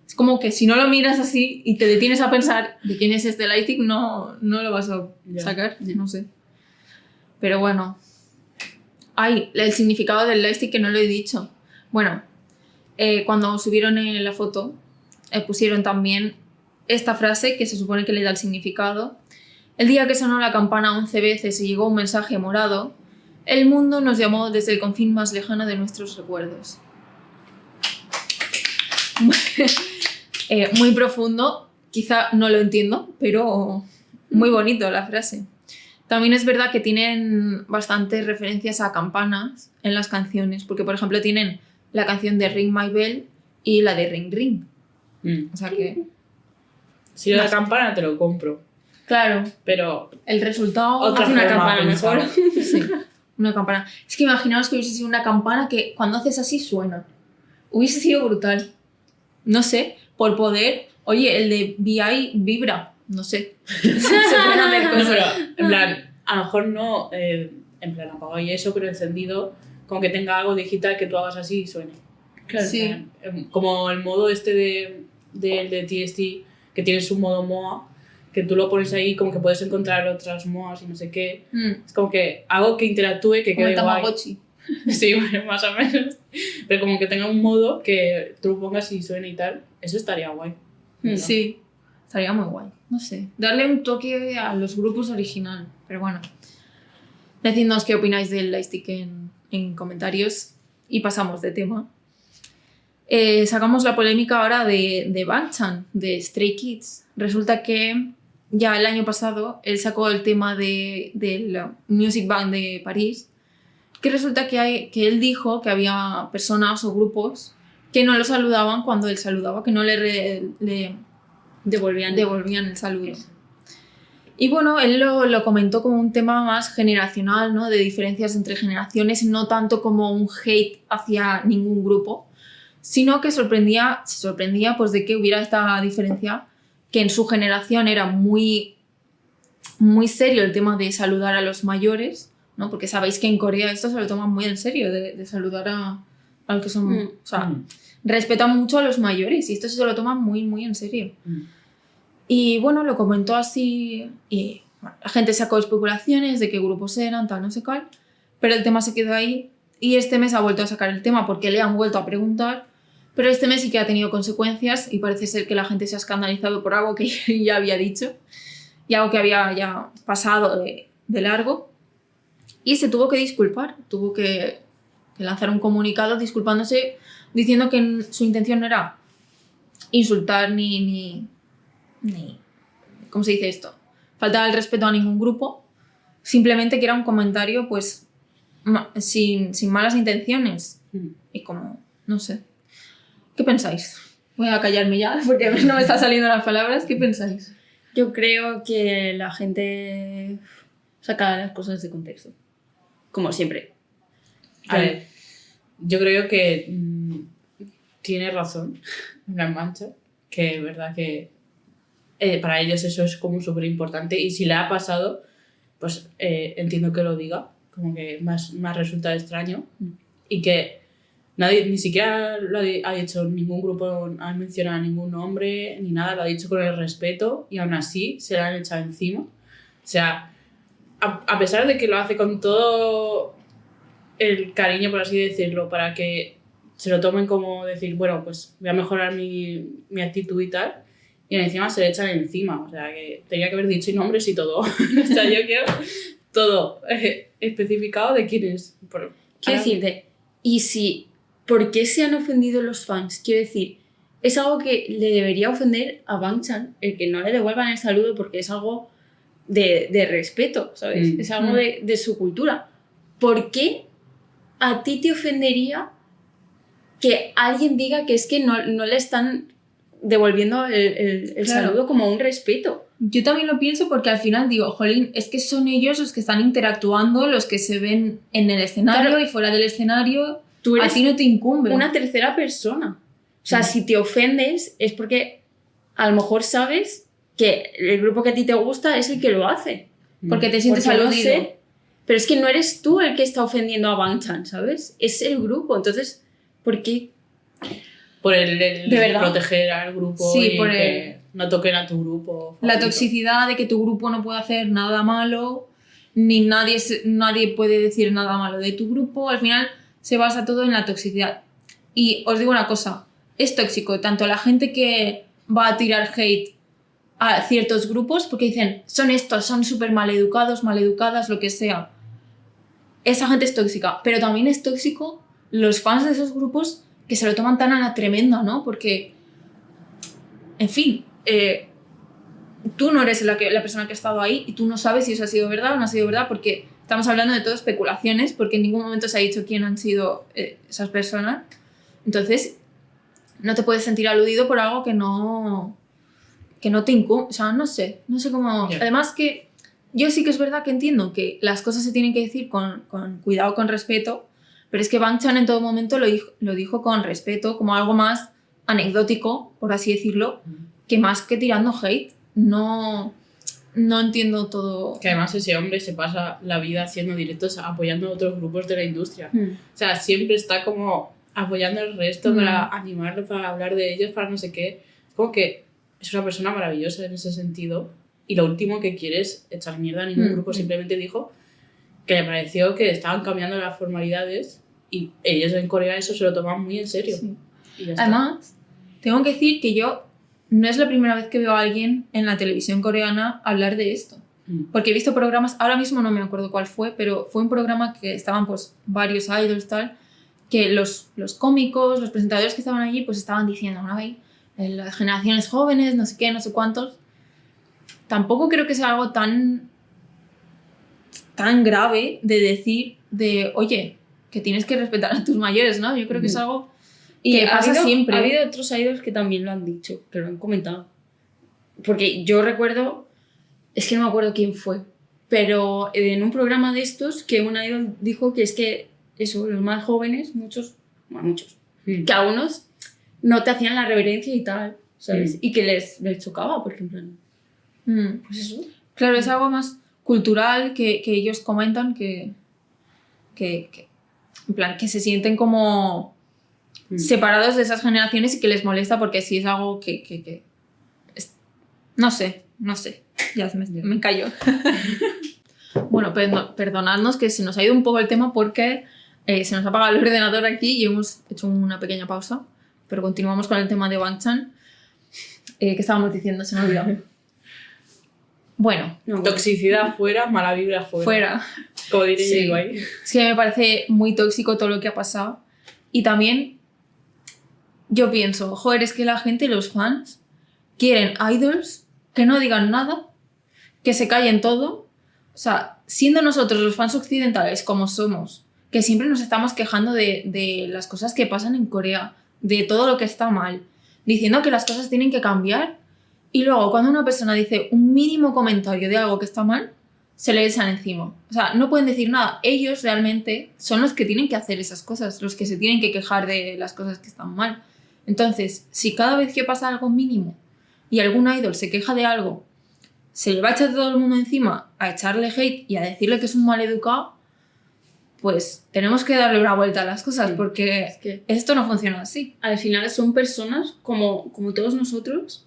es como que si no lo miras así y te detienes a pensar de quién es este lightstick, no lo vas a Ya. sacar, no sé. Pero bueno. Ay, el significado del lightstick que no lo he dicho. Bueno, cuando subieron en la foto, pusieron también esta frase que se supone que le da el significado. El día que sonó la campana 11 veces y llegó un mensaje morado, el mundo nos llamó desde el confín más lejano de nuestros recuerdos. Muy profundo, quizá no lo entiendo, pero muy bonito la frase. También es verdad que tienen bastantes referencias a campanas en las canciones, porque por ejemplo tienen la canción de Ring My Bell y la de Ring Ring. Mm. O sea que, Si lo de campana te lo compro, claro, pero el resultado otra hace una forma campana pensada. mejor. Sí, una campana. Es que imaginaos que hubiese sido una campana que cuando haces así suena. Hubiese sido brutal. No sé, por poder. Oye, el de VI vibra. No sé. Se pueden hacer No, cosas. pero en plan, a lo mejor no en plan apagado y eso, pero encendido, como que tenga algo digital que tú hagas así y suene. Claro. Sí. En plan, como el modo este de TST, que tiene su modo MOA, que tú lo pones ahí como que puedes encontrar otras MOAs y no sé qué. Es como que algo que interactúe, que Como el quede guay. Tamagotchi. Sí, bueno, más o menos. Pero como que tenga un modo que tú lo pongas y suene y tal, eso estaría guay. ¿no? Sí. Estaría muy guay. No sé. Darle un toque a los grupos original. Pero bueno. Decidnos qué opináis del lightstick en comentarios. Y pasamos de tema. Sacamos la polémica ahora de Bangchan, de Stray Kids. Resulta que ya el año pasado él sacó el tema del Music Bank de París, que resulta que él dijo que había personas o grupos que no lo saludaban cuando él saludaba, que no le Devolvían. devolvían el saludo. Y bueno, él lo comentó como un tema más generacional, ¿no? De diferencias entre generaciones, no tanto como un hate hacia ningún grupo, sino que se sorprendía pues, de que hubiera esta diferencia, que en su generación era muy, muy serio el tema de saludar a los mayores ¿no? Porque sabéis que en Corea esto se lo toman muy en serio, de saludar a los que son... O sea, respetan mucho a los mayores y esto se lo toman muy, muy en serio. Y bueno, lo comentó así y bueno, la gente sacó especulaciones de qué grupos eran, tal, no sé cuál, pero el tema se quedó ahí y este mes ha vuelto a sacar el tema porque le han vuelto a preguntar, pero este mes sí que ha tenido consecuencias y parece ser que la gente se ha escandalizado por algo que ya había dicho y algo que había ya pasado de largo y se tuvo que disculpar, tuvo que lanzar un comunicado disculpándose, diciendo que su intención no era insultar ni ¿cómo se dice esto? Faltar el respeto a ningún grupo, simplemente que era un comentario pues sin malas intenciones y como, no sé. ¿Qué pensáis? Voy a callarme ya porque no me están saliendo las palabras. ¿Qué pensáis? Yo creo que la gente saca las cosas de contexto, como siempre. A ver, yo creo que tiene razón la mancha, que es verdad que para ellos eso es como súper importante y si le ha pasado, pues entiendo que lo diga, como que más resulta extraño y que nadie, ni siquiera lo ha dicho ningún grupo, ha mencionado ningún nombre ni nada, lo ha dicho con el respeto y aún así se le han echado encima. O sea, a pesar de que lo hace con todo el cariño, por así decirlo, para que se lo tomen como decir, bueno, pues voy a mejorar mi actitud y tal, y encima se le echan encima, o sea, que tenía que haber dicho nombres y todo. O sea, yo quiero todo especificado de quién es. Quiero decirte, y si, ¿por qué se han ofendido los fans? Quiero decir, es algo que le debería ofender a Bangchan, el que no le devuelvan el saludo, porque es algo de respeto, ¿sabes? Es algo de su cultura. ¿Por qué a ti te ofendería que alguien diga que es que no le están devolviendo el Claro. saludo como un respeto? Yo también lo pienso porque al final digo, jolín, es que son ellos los que están interactuando, los que se ven en el escenario Claro. y fuera del escenario. Tú A eres ti no te incumbe. una tercera persona. O sea, si te ofendes es porque a lo mejor sabes que el grupo que a ti te gusta es el que lo hace. Porque te sientes Porque no aludido. sé, pero es que no eres tú el que está ofendiendo a Bangchan, ¿sabes? Es el grupo. Entonces, ¿por qué? Por el ¿De verdad? proteger al grupo Sí, y por que no toquen a tu grupo. La favorito. toxicidad de que tu grupo no puede hacer nada malo, ni nadie puede decir nada malo de tu grupo, al final se basa todo en la toxicidad. Y os digo una cosa, es tóxico tanto la gente que va a tirar hate a ciertos grupos porque dicen, son estos, son súper maleducados, maleducadas, lo que sea. Esa gente es tóxica, pero también es tóxico los fans de esos grupos que se lo toman tan a la tremenda, ¿no? Porque, en fin, tú no eres la persona que ha estado ahí y tú no sabes si eso ha sido verdad o no ha sido verdad porque estamos hablando de todo especulaciones porque en ningún momento se ha dicho quién han sido esas personas. Entonces, no te puedes sentir aludido por algo que no te incumbe. O sea, no sé cómo... Yeah. Además que yo sí que es verdad que entiendo que las cosas se tienen que decir con cuidado, con respeto, pero es que Bangchan en todo momento lo dijo con respeto, como algo más anecdótico, por así decirlo, que más que tirando hate. No entiendo todo. Que además ese hombre se pasa la vida haciendo directos apoyando a otros grupos de la industria. O sea, siempre está como apoyando al resto para animarlos, para hablar de ellos, para no sé qué. Es como que es una persona maravillosa en ese sentido. Y lo último que quiere es echar mierda a ningún grupo. Simplemente dijo que le pareció que estaban cambiando las formalidades y ellos en Corea eso se lo toman muy en serio. Sí. Y ya está. Además, tengo que decir que yo no es la primera vez que veo a alguien en la televisión coreana hablar de esto. Porque he visto programas, ahora mismo no me acuerdo cuál fue, pero fue un programa que estaban pues varios idols tal, que los cómicos, los presentadores que estaban allí pues estaban diciendo, ¿no? Ay, las generaciones jóvenes, no sé qué, no sé cuántos. Tampoco creo que sea algo tan grave de decir de, oye, que tienes que respetar a tus mayores, ¿no? Yo creo que es algo que pasa siempre. Ha habido otros idols que también lo han dicho, que lo han comentado. Porque yo recuerdo, es que no me acuerdo quién fue, pero en un programa de estos que un idol dijo que es que eso, los más jóvenes, muchos, que algunos no te hacían la reverencia y tal, ¿sabes? Y que les chocaba, por ejemplo. Pues eso. Claro, es algo más cultural que ellos comentan que en plan, que se sienten como separados de esas generaciones y que les molesta porque sí es algo que no sé, ya me callo. Bueno, perdonadnos que se nos ha ido un poco el tema porque se nos ha apagado el ordenador aquí y hemos hecho una pequeña pausa, pero continuamos con el tema de Bang-chan. ¿Qué estábamos diciendo? Se me ha olvidado. Bueno. Toxicidad fuera, mala vibra fuera. Como diría yo ahí. Es que me parece muy tóxico todo lo que ha pasado. Y también yo pienso, joder, es que la gente, los fans, quieren idols que no digan nada, que se callen todo. O sea, siendo nosotros los fans occidentales como somos, que siempre nos estamos quejando de las cosas que pasan en Corea, de todo lo que está mal, diciendo que las cosas tienen que cambiar, y luego cuando una persona dice un mínimo comentario de algo que está mal, se le echan encima. O sea, no pueden decir nada. Ellos realmente son los que tienen que hacer esas cosas, los que se tienen que quejar de las cosas que están mal. Entonces, si cada vez que pasa algo mínimo y algún idol se queja de algo, se le va a echar todo el mundo encima a echarle hate y a decirle que es un maleducado, pues tenemos que darle una vuelta a las cosas, porque es que esto no funciona así. al final son personas como todos nosotros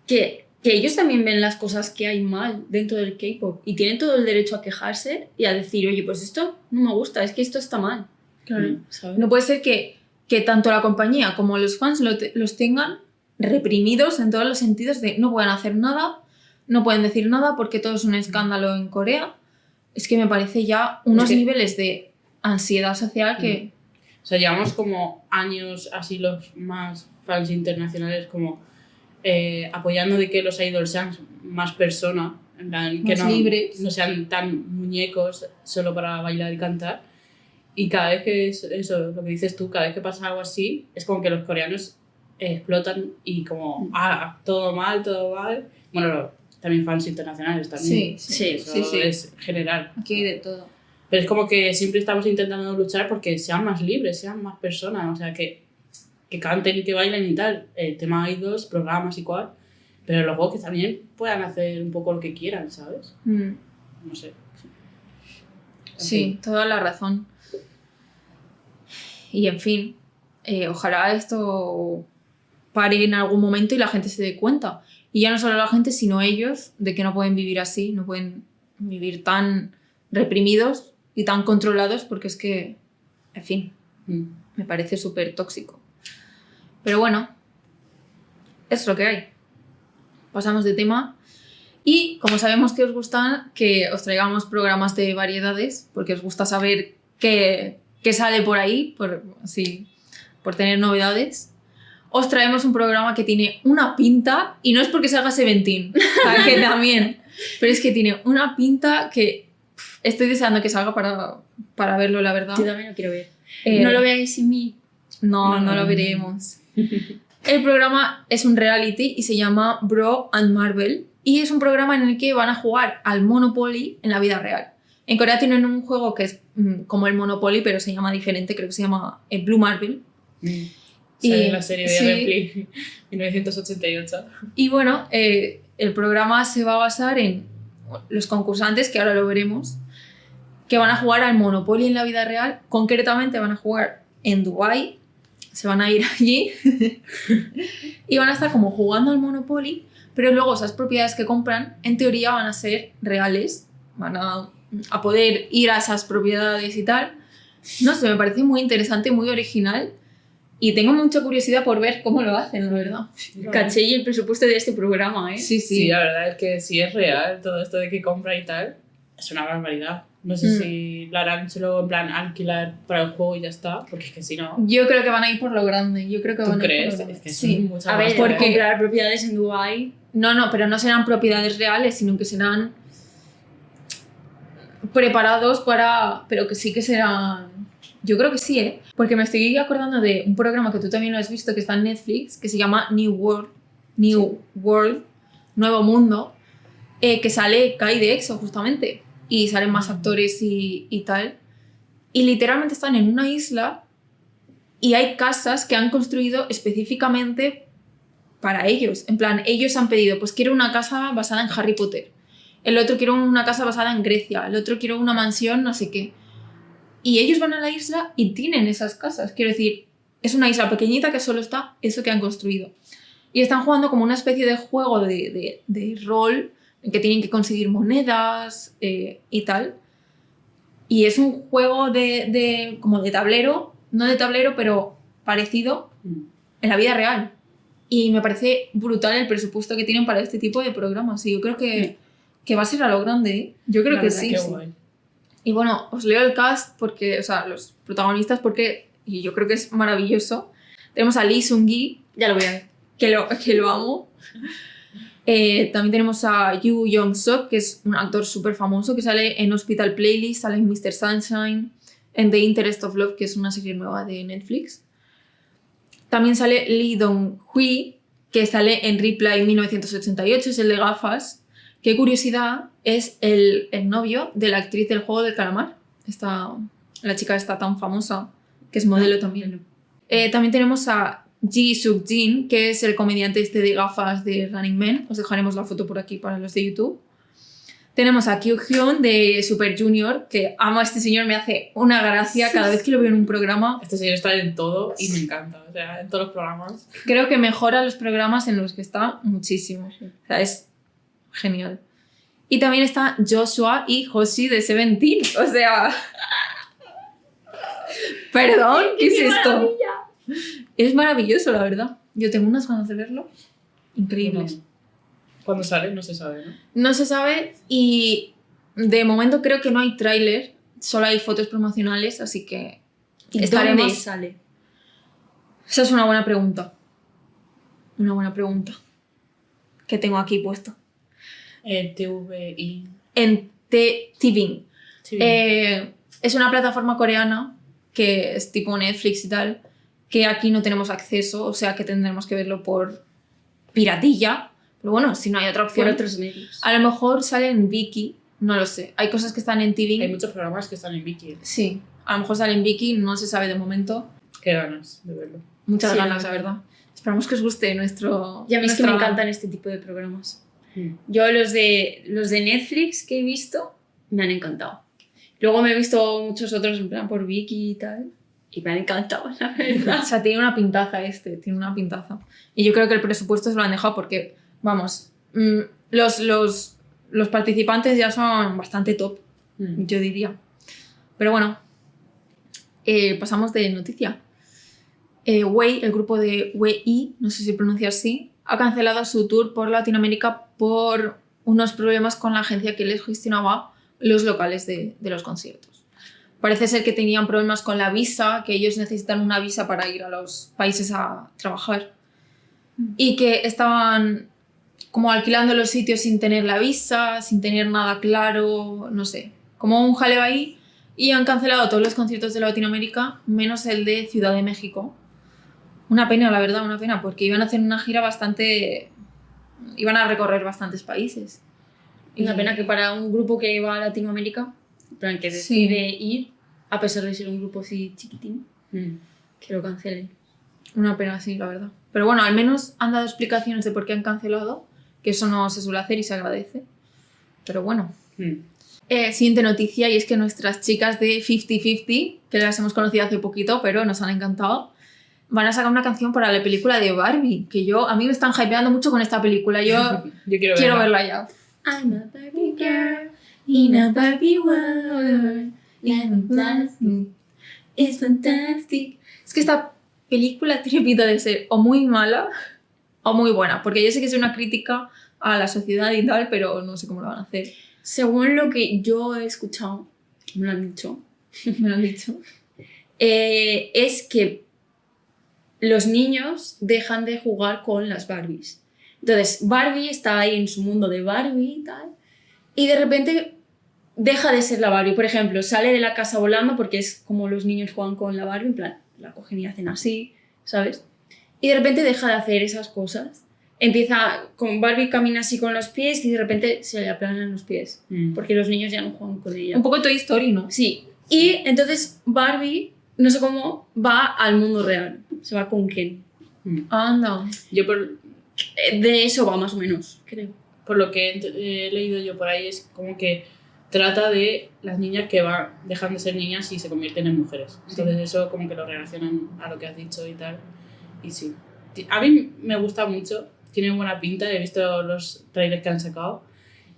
que ellos también ven las cosas que hay mal dentro del K-pop y tienen todo el derecho a quejarse y a decir, oye, pues esto no me gusta, es que esto está mal. Claro. ¿Sabes? No puede ser que tanto la compañía como los fans los tengan reprimidos en todos los sentidos de no pueden hacer nada, no pueden decir nada porque todo es un escándalo en Corea. Es que me parece ya unos niveles de ansiedad social que... O sea, llevamos como años así los más fans internacionales como apoyando de que los idols sean más personas, en plan, que más libres. No sean tan muñecos solo para bailar y cantar. Y cada vez que es eso, lo que dices tú, cada vez que pasa algo así, es como que los coreanos explotan y como, todo mal. Bueno, también fans internacionales también. Sí. Eso es general. Aquí hay de todo. Pero es como que siempre estamos intentando luchar porque sean más libres, sean más personas, o sea, que canten y que bailen y tal, tema idols, programas y cual, pero luego que también puedan hacer un poco lo que quieran, ¿sabes? No sé. Sí, toda la razón. Y en fin, ojalá esto pare en algún momento y la gente se dé cuenta. Y ya no solo la gente, sino ellos, de que no pueden vivir así, no pueden vivir tan reprimidos y tan controlados, porque es que, en fin, me parece súper tóxico. Pero bueno, es lo que hay. Pasamos de tema. Y como sabemos que os gustan, que os traigamos programas de variedades, porque os gusta saber qué sale por ahí, por tener novedades, os traemos un programa que tiene una pinta, y no es porque salga Seventeen, que también, pero es que tiene una pinta que estoy deseando que salga para verlo, la verdad. Yo también lo quiero ver. No lo veáis sin mí. No lo veremos. El programa es un reality y se llama Bro and Marvel, y es un programa en el que van a jugar al Monopoly en la vida real. En Corea tienen un juego que es como el Monopoly, pero se llama diferente, creo que se llama Blue Marble. Sale en la serie de Ripley, 1988. Y bueno, el programa se va a basar en los concursantes, que ahora lo veremos, que van a jugar al Monopoly en la vida real. Concretamente van a jugar en Dubái, se van a ir allí y van a estar como jugando al Monopoly, pero luego esas propiedades que compran, en teoría, van a ser reales, van a poder ir a esas propiedades y tal. No sé, me parece muy interesante, muy original. Y tengo mucha curiosidad por ver cómo lo hacen, la verdad. Caché y el presupuesto de este programa, ¿eh? Sí, la verdad es que si es real todo esto de que compra y tal, es una barbaridad. No sé si lo harán solo en plan alquilar para el juego y ya está, porque es que si no... Yo creo que van a ir por lo grande. Yo creo que ¿Tú van crees? A ir por lo grande. Es que sí. A ver, porque comprar propiedades en Dubái... No, pero no serán propiedades reales, sino que serán preparados para... Pero que sí que serán... Yo creo que sí, ¿eh? Porque me estoy acordando de un programa que tú también lo has visto, que está en Netflix, que se llama New World, Nuevo Mundo, que sale Kai de EXO, justamente, y salen más actores y tal. Y literalmente están en una isla y hay casas que han construido específicamente para ellos. En plan, ellos han pedido, pues quiero una casa basada en Harry Potter. El otro quiero una casa basada en Grecia. El otro quiero una mansión, no sé qué. y ellos van a la isla y tienen esas casas. Quiero decir, es una isla pequeñita que solo está eso que han construido. Y están jugando como una especie de juego de rol en que tienen que conseguir monedas y tal. Y es un juego como de tablero, no de tablero, pero parecido en la vida real. Y me parece brutal el presupuesto que tienen para este tipo de programas. Y yo creo que va a ser a lo grande, ¿eh? Yo creo La que verdad, sí. qué Sí. guay. Y bueno, os leo el cast porque, o sea, los protagonistas porque, y yo creo que es maravilloso. Tenemos a Lee Seung-gi, Ya lo voy a ver. que lo amo. También tenemos a Yoo Young-suk, que es un actor súper famoso, que sale en Hospital Playlist, sale en Mr. Sunshine, en The Interest of Love, que es una serie nueva de Netflix. También sale Lee Dong-hui, que sale en Reply 1988, es el de gafas. Qué curiosidad, es el novio de la actriz del Juego del Calamar. La chica está tan famosa, que es modelo también. También tenemos a Ji Suk-jin, que es el comediante este de gafas de Running Man. Os dejaremos la foto por aquí para los de YouTube. Tenemos a Kyu Hyun de Super Junior, que amo a este señor, me hace una gracia cada vez que lo veo en un programa. Este señor está en todo y me encanta, o sea, en todos los programas. Creo que mejora los programas en los que está muchísimo. O sea, es genial. Y también está Joshua y Hoshi de Seventeen. O sea... Perdón, ¿qué es esto? Es maravilloso, la verdad. Yo tengo unas ganas de verlo increíbles. Cuando sale no se sabe, ¿no? No se sabe y de momento creo que no hay tráiler, solo hay fotos promocionales, así que ¿Y estaremos... dónde sale? Esa es una buena pregunta. Una buena pregunta. Que tengo aquí puesto. TVI. En TVing. Sí. Es una plataforma coreana que es tipo Netflix y tal, que aquí no tenemos acceso, o sea que tendremos que verlo por piratilla. Pero bueno, si no hay otra opción. Por otros medios. A lo mejor sale en Viki, no lo sé. Hay cosas que están en TVing. Hay muchos programas que están en Viki. Sí, a lo mejor sale en Viki, no se sabe de momento. Qué ganas de verlo. Muchas Sí, ganas, la la verdad. Esperamos que os guste nuestro... Y a mí es que me nuestra- encantan este tipo de programas. Yo los de Netflix que he visto me han encantado. Luego me he visto muchos otros en plan por Viki y tal. Y me han encantado, la verdad. O sea, tiene una pintaza tiene una pintaza. Y yo creo que el presupuesto se lo han dejado porque, vamos, los participantes ya son bastante top, yo diría. Pero bueno, pasamos de noticia. Wei, el grupo de Wei, no sé si pronuncia así, ha cancelado su tour por Latinoamérica por unos problemas con la agencia que les gestionaba los locales de los conciertos. Parece ser que tenían problemas con la visa, que ellos necesitan una visa para ir a los países a trabajar. Y que estaban como alquilando los sitios sin tener la visa, sin tener nada claro, no sé. Como un jaleo ahí. Y han cancelado todos los conciertos de Latinoamérica, menos el de Ciudad de México. Una pena, la verdad, una pena, porque iban a hacer una gira bastante... Iban a recorrer bastantes países. Una pena que para un grupo que va a Latinoamérica, en plan que decide ir, a pesar de ser un grupo así chiquitín, que lo cancelen. Una pena, sí, la verdad. Pero bueno, al menos han dado explicaciones de por qué han cancelado, que eso no se suele hacer y se agradece. Pero bueno. Siguiente noticia, y es que nuestras chicas de 50-50, que las hemos conocido hace poquito, pero nos han encantado, van a sacar una canción para la película de Barbie, que a mí me están hypeando mucho con esta película. Yo quiero verla ya. I'm a Barbie girl in a Barbie world. It's fantastic. Es que esta película tiene pinta de ser o muy mala o muy buena, porque yo sé que es una crítica a la sociedad y tal, pero no sé cómo lo van a hacer. Según lo que yo he escuchado, me lo han dicho, Me lo han dicho. es que los niños dejan de jugar con las Barbies. Entonces, Barbie está ahí en su mundo de Barbie y tal, y de repente deja de ser la Barbie. Por ejemplo, sale de la casa volando porque es como los niños juegan con la Barbie, en plan, la cogen y hacen así, ¿sabes? Y de repente deja de hacer esas cosas. Empieza con Barbie, camina así con los pies y de repente se le aplanan los pies, porque los niños ya no juegan con ella. Un poco Toy Story, ¿no? Sí. Y entonces Barbie, no sé cómo, va al mundo real. Se va con Ken. Anda. Yo De eso va más o menos, creo. por lo que he leído yo por ahí es como que trata de las niñas que dejan de ser niñas y se convierten en mujeres. Entonces eso como que lo relacionan a lo que has dicho y tal. Y sí. A mí me gusta mucho, tiene buena pinta, he visto los trailers que han sacado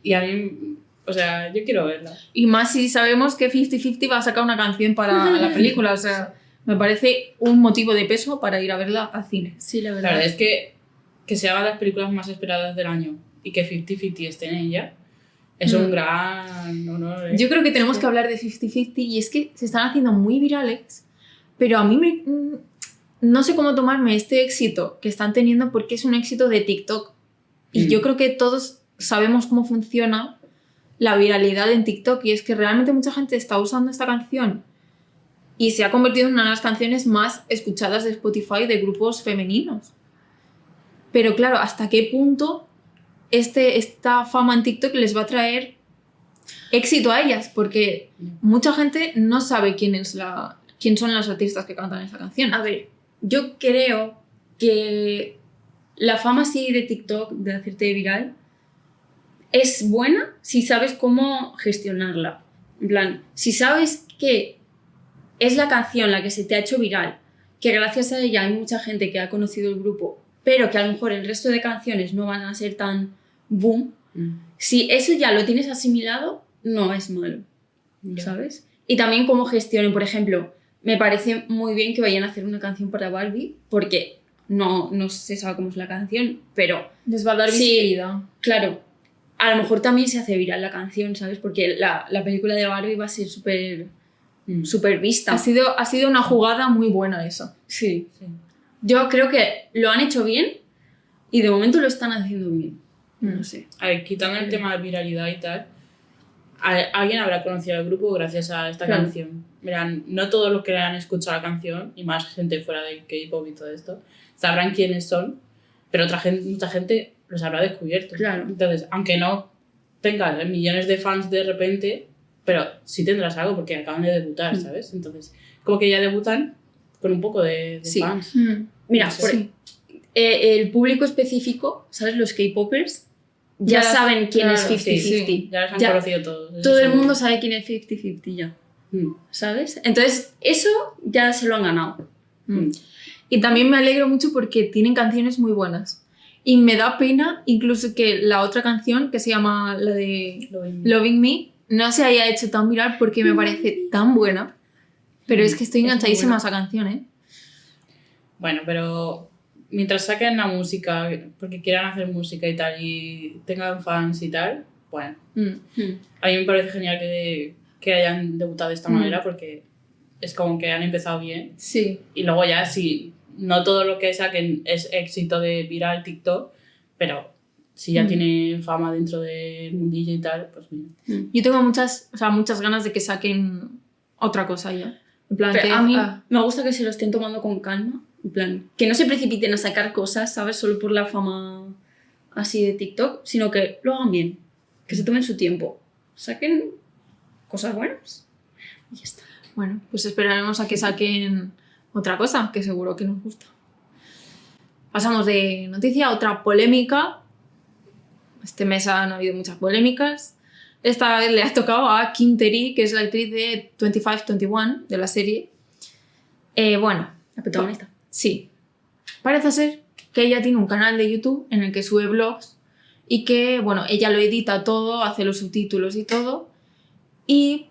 y a mí, o sea, yo quiero verla. Y más si sabemos que 50-50 va a sacar una canción para la película, o sea, me parece un motivo de peso para ir a verla al cine. Sí, la La verdad. verdad es que se hagan las películas más esperadas del año y que 50-50 esté en ella, es un gran honor. Yo creo que tenemos que hablar de 50-50 y es que se están haciendo muy virales, pero a mí no sé cómo tomarme este éxito que están teniendo porque es un éxito de TikTok. Y yo creo que todos sabemos cómo funciona la viralidad en TikTok y es que realmente mucha gente está usando esta canción y se ha convertido en una de las canciones más escuchadas de Spotify de grupos femeninos. Pero claro, ¿hasta qué punto esta fama en TikTok les va a traer éxito a ellas? Porque mucha gente no sabe quién son las artistas que cantan esta canción. A ver, yo creo que la fama así de TikTok, de hacerte viral, es buena si sabes cómo gestionarla. En plan, si sabes que es la canción la que se te ha hecho viral, que gracias a ella hay mucha gente que ha conocido el grupo, pero que a lo mejor el resto de canciones no van a ser tan boom, si eso ya lo tienes asimilado, no es malo, ¿sabes? Y también cómo gestionen, por ejemplo, me parece muy bien que vayan a hacer una canción para Barbie, porque no se sabe cómo es la canción, pero Les va a dar sí, visibilidad. claro, a lo mejor también se hace viral la canción, ¿sabes? Porque la película de Barbie va a ser súper vista. Ha sido una jugada muy buena eso. Sí. Sí. Yo creo que lo han hecho bien y de momento lo están haciendo bien. No sé. A ver, quitando el tema de viralidad y tal, alguien habrá conocido al grupo gracias a esta Claro. canción. Verán, no todos los que han escuchado la canción, y más gente fuera de K-pop y todo esto, sabrán quiénes son, pero mucha gente los habrá descubierto. Claro. Entonces, aunque no tengas millones de fans de repente, pero sí tendrás algo porque acaban de debutar, ¿sabes? Entonces, como que ya debutan con un poco de Sí. fans. Mira, No sé. el público específico, ¿sabes? Los K-popers ya Ya, saben quién claro, es 50-50. Sí, ya los han Ya conocido todos. Eso todo el seguro. mundo sabe quién es 50-50 ya, Mm. ¿sabes? Entonces, eso ya se lo han ganado. Y también me alegro mucho porque tienen canciones muy buenas. Y me da pena incluso que la otra canción, que se llama la de Loving Me, no se haya hecho tan viral porque me parece tan buena. Pero es que estoy Es muy enganchadísima a buena. esa canción, ¿eh? Bueno, pero mientras saquen la música, porque quieran hacer música y tal, y tengan fans y tal, bueno, a mí me parece genial que hayan debutado de esta manera porque es como que han empezado bien. Sí. Y luego ya, si no todo lo que saquen es éxito de viral TikTok, pero si ya tienen fama dentro del mundillo y tal, pues mira. Yo tengo muchas ganas de que saquen otra cosa ya. En plan, Pero que, a mí me gusta que se lo estén tomando con calma. En plan, que no se precipiten a sacar cosas, ¿sabes? Solo por la fama así de TikTok, sino que lo hagan bien. Que se tomen su tiempo. Saquen cosas buenas. Y ya está. Bueno, pues esperaremos a que saquen otra cosa, que seguro que nos gusta. Pasamos de noticia a otra polémica. Este mes han habido muchas polémicas. Esta vez le ha tocado a Kim Tae-ri, que es la actriz de 25-21, de la serie. Bueno, La protagonista. sí. Parece ser que ella tiene un canal de YouTube en el que sube vlogs y que, bueno, ella lo edita todo, hace los subtítulos y todo. Y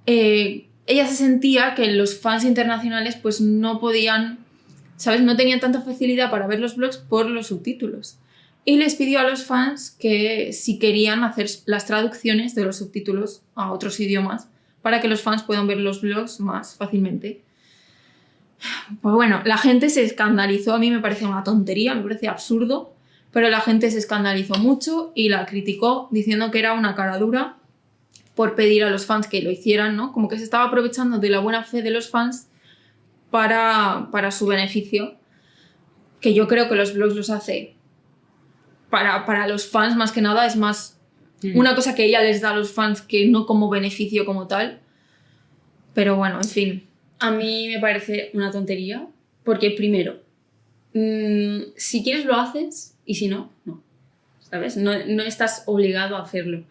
ella se sentía que los fans internacionales pues no podían, ¿sabes? No tenían tanta facilidad para ver los vlogs por los subtítulos. Y les pidió a los fans que si querían hacer las traducciones de los subtítulos a otros idiomas para que los fans puedan ver los vlogs más fácilmente. Pues bueno, la gente se escandalizó, a mí me parece una tontería, me parece absurdo, pero la gente se escandalizó mucho y la criticó diciendo que era una cara dura por pedir a los fans que lo hicieran, ¿no? Como que se estaba aprovechando de la buena fe de los fans para su beneficio, que yo creo que los vlogs los hace para los fans más que nada, es más una cosa que ella les da a los fans que no como beneficio como tal, pero bueno, en fin. A mí me parece una tontería, porque primero, si quieres lo haces y si no, no. ¿Sabes? No estás obligado a hacerlo.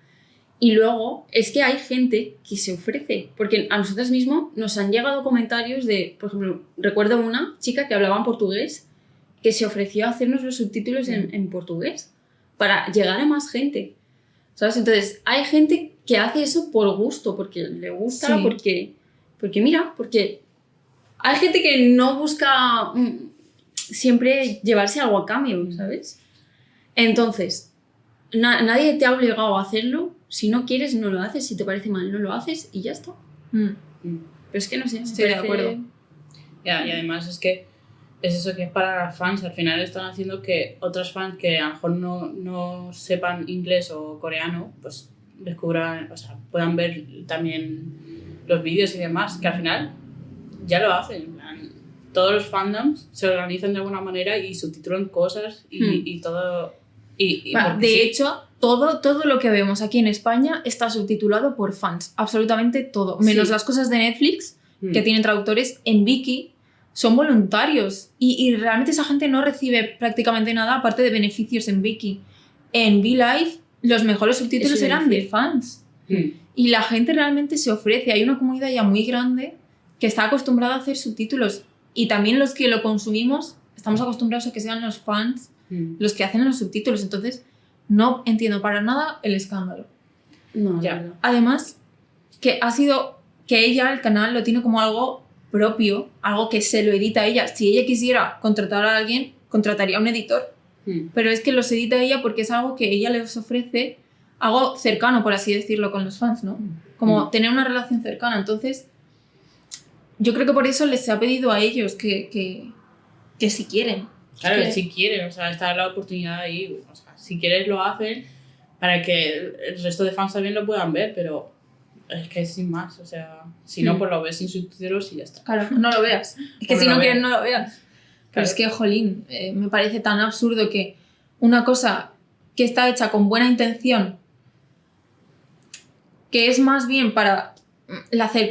Y luego es que hay gente que se ofrece, porque a nosotros mismos nos han llegado comentarios de, por ejemplo, recuerdo una chica que hablaba en portugués que se ofreció a hacernos los subtítulos en portugués para llegar a más gente, ¿sabes? Entonces hay gente que hace eso por gusto, porque le gusta, Sí. porque hay gente que no busca siempre llevarse algo a cambio, ¿sabes? Entonces, nadie te ha obligado a hacerlo. Si no quieres, no lo haces. Si te parece mal, no lo haces y ya está. Mm. Pero es que no sé, me Estoy de parece- acuerdo. Ya, y además es que es eso que es para las fans. Al final están haciendo que otras fans que a lo mejor no sepan inglés o coreano, pues descubran, o sea, puedan ver también los vídeos y demás, que al final ya lo hacen. En plan, todos los fandoms se organizan de alguna manera y subtitulan cosas y todo. Y porque De sí. hecho, todo lo que vemos aquí en España está subtitulado por fans. Absolutamente todo. Menos Sí. las cosas de Netflix, que tienen traductores. En Viki son voluntarios. Y realmente esa gente no recibe prácticamente nada aparte de beneficios en Viki. En VLive los mejores subtítulos Eso iba a eran de decir. fans. Mm. Y la gente realmente se ofrece. Hay una comunidad ya muy grande que está acostumbrada a hacer subtítulos. Y también los que lo consumimos estamos acostumbrados a que sean los fans los que hacen los subtítulos. Entonces, no entiendo para nada el escándalo. No, Ya. la verdad. Además, que ha sido que ella, el canal, lo tiene como algo propio, algo que se lo edita ella. Si ella quisiera contratar a alguien, contrataría a un editor. Mm. Pero es que los edita ella porque es algo que ella les ofrece, algo cercano, por así decirlo, con los fans, ¿no? Como tener una relación cercana. Entonces, yo creo que por eso les ha pedido a ellos que si quieren. Claro, Es que- si quieren, o sea, está la oportunidad ahí. O sea, si quieres lo hacen para que el resto de fans también lo puedan ver, pero es que sin más, o sea, si no, pues lo ves sin subtítulos y ya está. Claro, no lo veas. Es que Pues si no no lo quieres, veas. no lo veas. Pero Claro. es que, jolín, me parece tan absurdo que una cosa que está hecha con buena intención, que es más bien para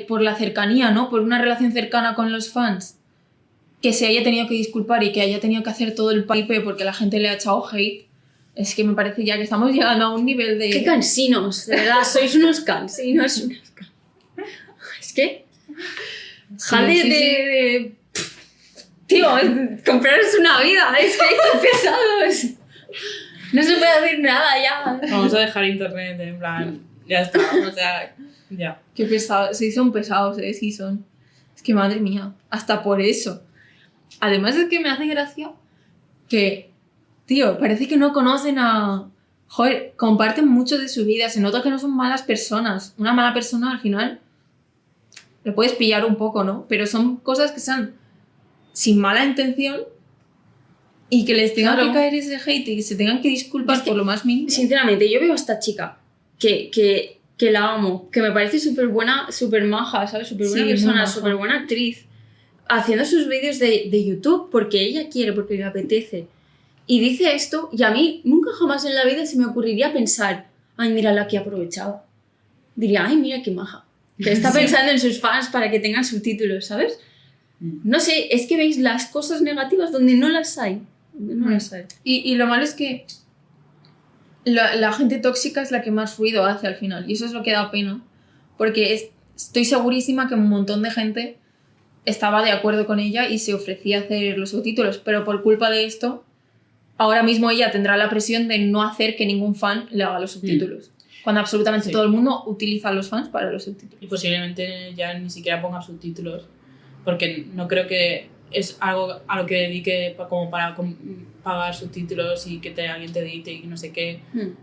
por la cercanía, ¿no? Por una relación cercana con los fans, que se haya tenido que disculpar y que haya tenido que hacer todo el pipe porque la gente le ha echado hate, es que me parece ya que estamos llegando a un nivel de... ¡Qué cansinos! De verdad, sois unos cansinos. Es que... Jale sí, sí. de... Tío, compraros una vida. Es que qué pesados. No se puede hacer nada ya. Vamos a dejar internet, en plan, ya está, o sea, ya. Qué pesados, sí son pesados, sí son. Es que madre mía, hasta por eso. Además es que me hace gracia que, tío, parece que no conocen a... Joder, comparten mucho de su vida, se nota que no son malas personas. Una mala persona al final lo puedes pillar un poco, ¿no? Pero son cosas que sean sin mala intención y que les tenga Claro. que caer ese hate y que se tengan que disculpar Es que, por lo más mínimo. Sinceramente, yo veo a esta chica que la amo, que me parece súper buena, súper maja, ¿sabes? Súper buena Sí, muy persona, maja. súper buena actriz, haciendo sus vídeos de YouTube porque ella quiere, porque le apetece. Y dice esto, y a mí nunca jamás en la vida se me ocurriría pensar, ay, mira la que aprovechaba. Diría, ay, mira qué maja. Que está pensando en sus fans para que tengan subtítulos, ¿sabes? No sé, es que veis las cosas negativas donde no las hay. Donde no las hay. Y lo malo es que la gente tóxica es la que más ruido hace al final. Y eso es lo que da pena. Porque estoy segurísima que un montón de gente estaba de acuerdo con ella y se ofrecía a hacer los subtítulos. Pero por culpa de esto, ahora mismo ella tendrá la presión de no hacer que ningún fan le haga los subtítulos. Cuando absolutamente Sí. todo el mundo utiliza a los fans para los subtítulos. Y posiblemente ya ni siquiera ponga subtítulos, porque no creo que es algo a lo que dedique como para pagar subtítulos y que alguien te edite y no sé qué.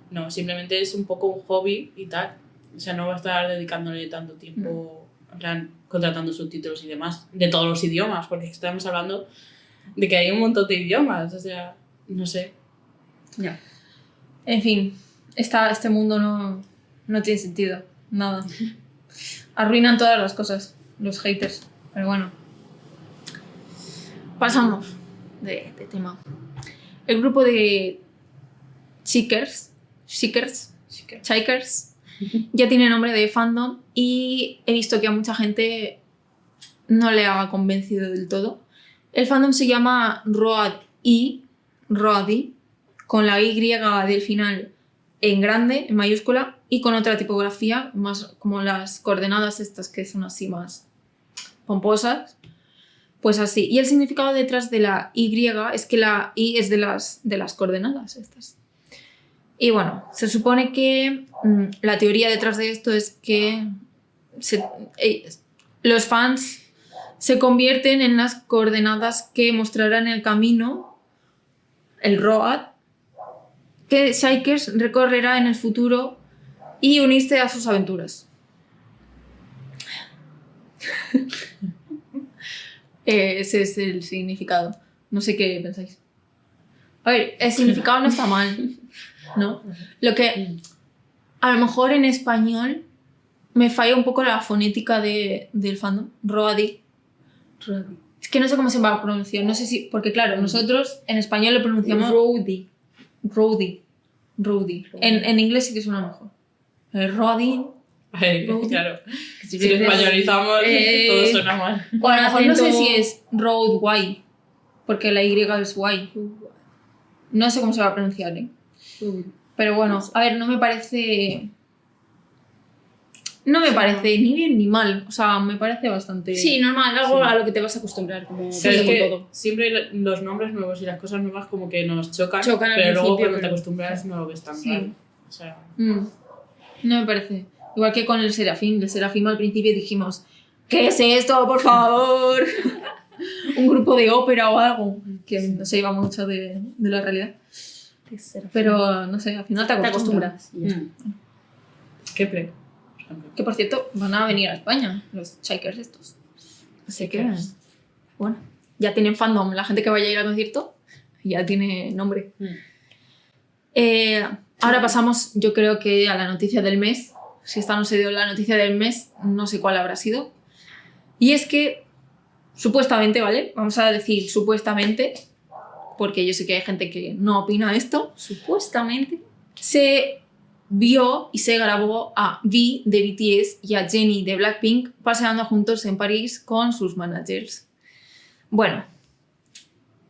No, simplemente es un poco un hobby y tal. O sea, no va a estar dedicándole tanto tiempo, en plan, contratando subtítulos y demás, de todos los idiomas, porque estamos hablando de que hay un montón de idiomas, o sea, no sé. Ya. En fin, este mundo no tiene sentido. Nada. Arruinan todas las cosas, los haters. Pero bueno. Pasamos de tema. El grupo de Shikers ya tiene nombre de fandom y he visto que a mucha gente no le ha convencido del todo. El fandom se llama Roadi, con la Y del final en grande, en mayúscula, y con otra tipografía, más como las coordenadas estas que son así más pomposas. Pues así. Y el significado detrás de la Y es que la I es de las coordenadas estas. Y bueno, se supone que la teoría detrás de esto es que los fans se convierten en las coordenadas que mostrarán el camino, el road, que Shikers recorrerá en el futuro y unirse a sus aventuras. Ese es el significado. No sé qué pensáis. A ver, el significado no está mal, ¿no? Lo que a lo mejor en español me falla un poco la fonética del fandom. Roadie. Es que no sé cómo se va a pronunciar. No sé si... Porque claro, nosotros en español lo pronunciamos... Roadie. Roadie. En inglés sí que suena mejor. El Rodin. Claro. Si lo españolizamos, todo suena mal. O a lo mejor no sé acento- si es Road Y, porque la Y es Y. No sé cómo se va a pronunciar, ¿eh? Pero bueno, a ver, no me parece ni bien ni mal. O sea, me parece bastante... Sí, normal, algo Sí. a lo que te vas a acostumbrar, como Pero pasa es con que todo. siempre los nombres nuevos y las cosas nuevas como que nos chocan, Chocan al pero luego principio, cuando te pero- acostumbras no lo ves tan Sí. raro. O sea, No me parece. Igual que con el Serafín. El Serafín al principio dijimos, ¿qué es esto, por favor? Un grupo de ópera o algo. Que no se iba mucho de la realidad. Pero, no sé, al final te te acostumbras. acostumbras. y ya está. ¿qué pre? Por ejemplo. Que por cierto, van a venir a España, los Shikers estos. Así que, Shikers. bueno, ya tienen fandom. La gente que vaya a ir al concierto ya tiene nombre. Ahora pasamos, yo creo que a la noticia del mes. Si esta no se dio la noticia del mes, no sé cuál habrá sido. Y es que, supuestamente, ¿vale? Vamos a decir supuestamente, porque yo sé que hay gente que no opina esto. Supuestamente. Se vio y se grabó a V de BTS y a Jennie de Blackpink paseando juntos en París con sus managers. Bueno,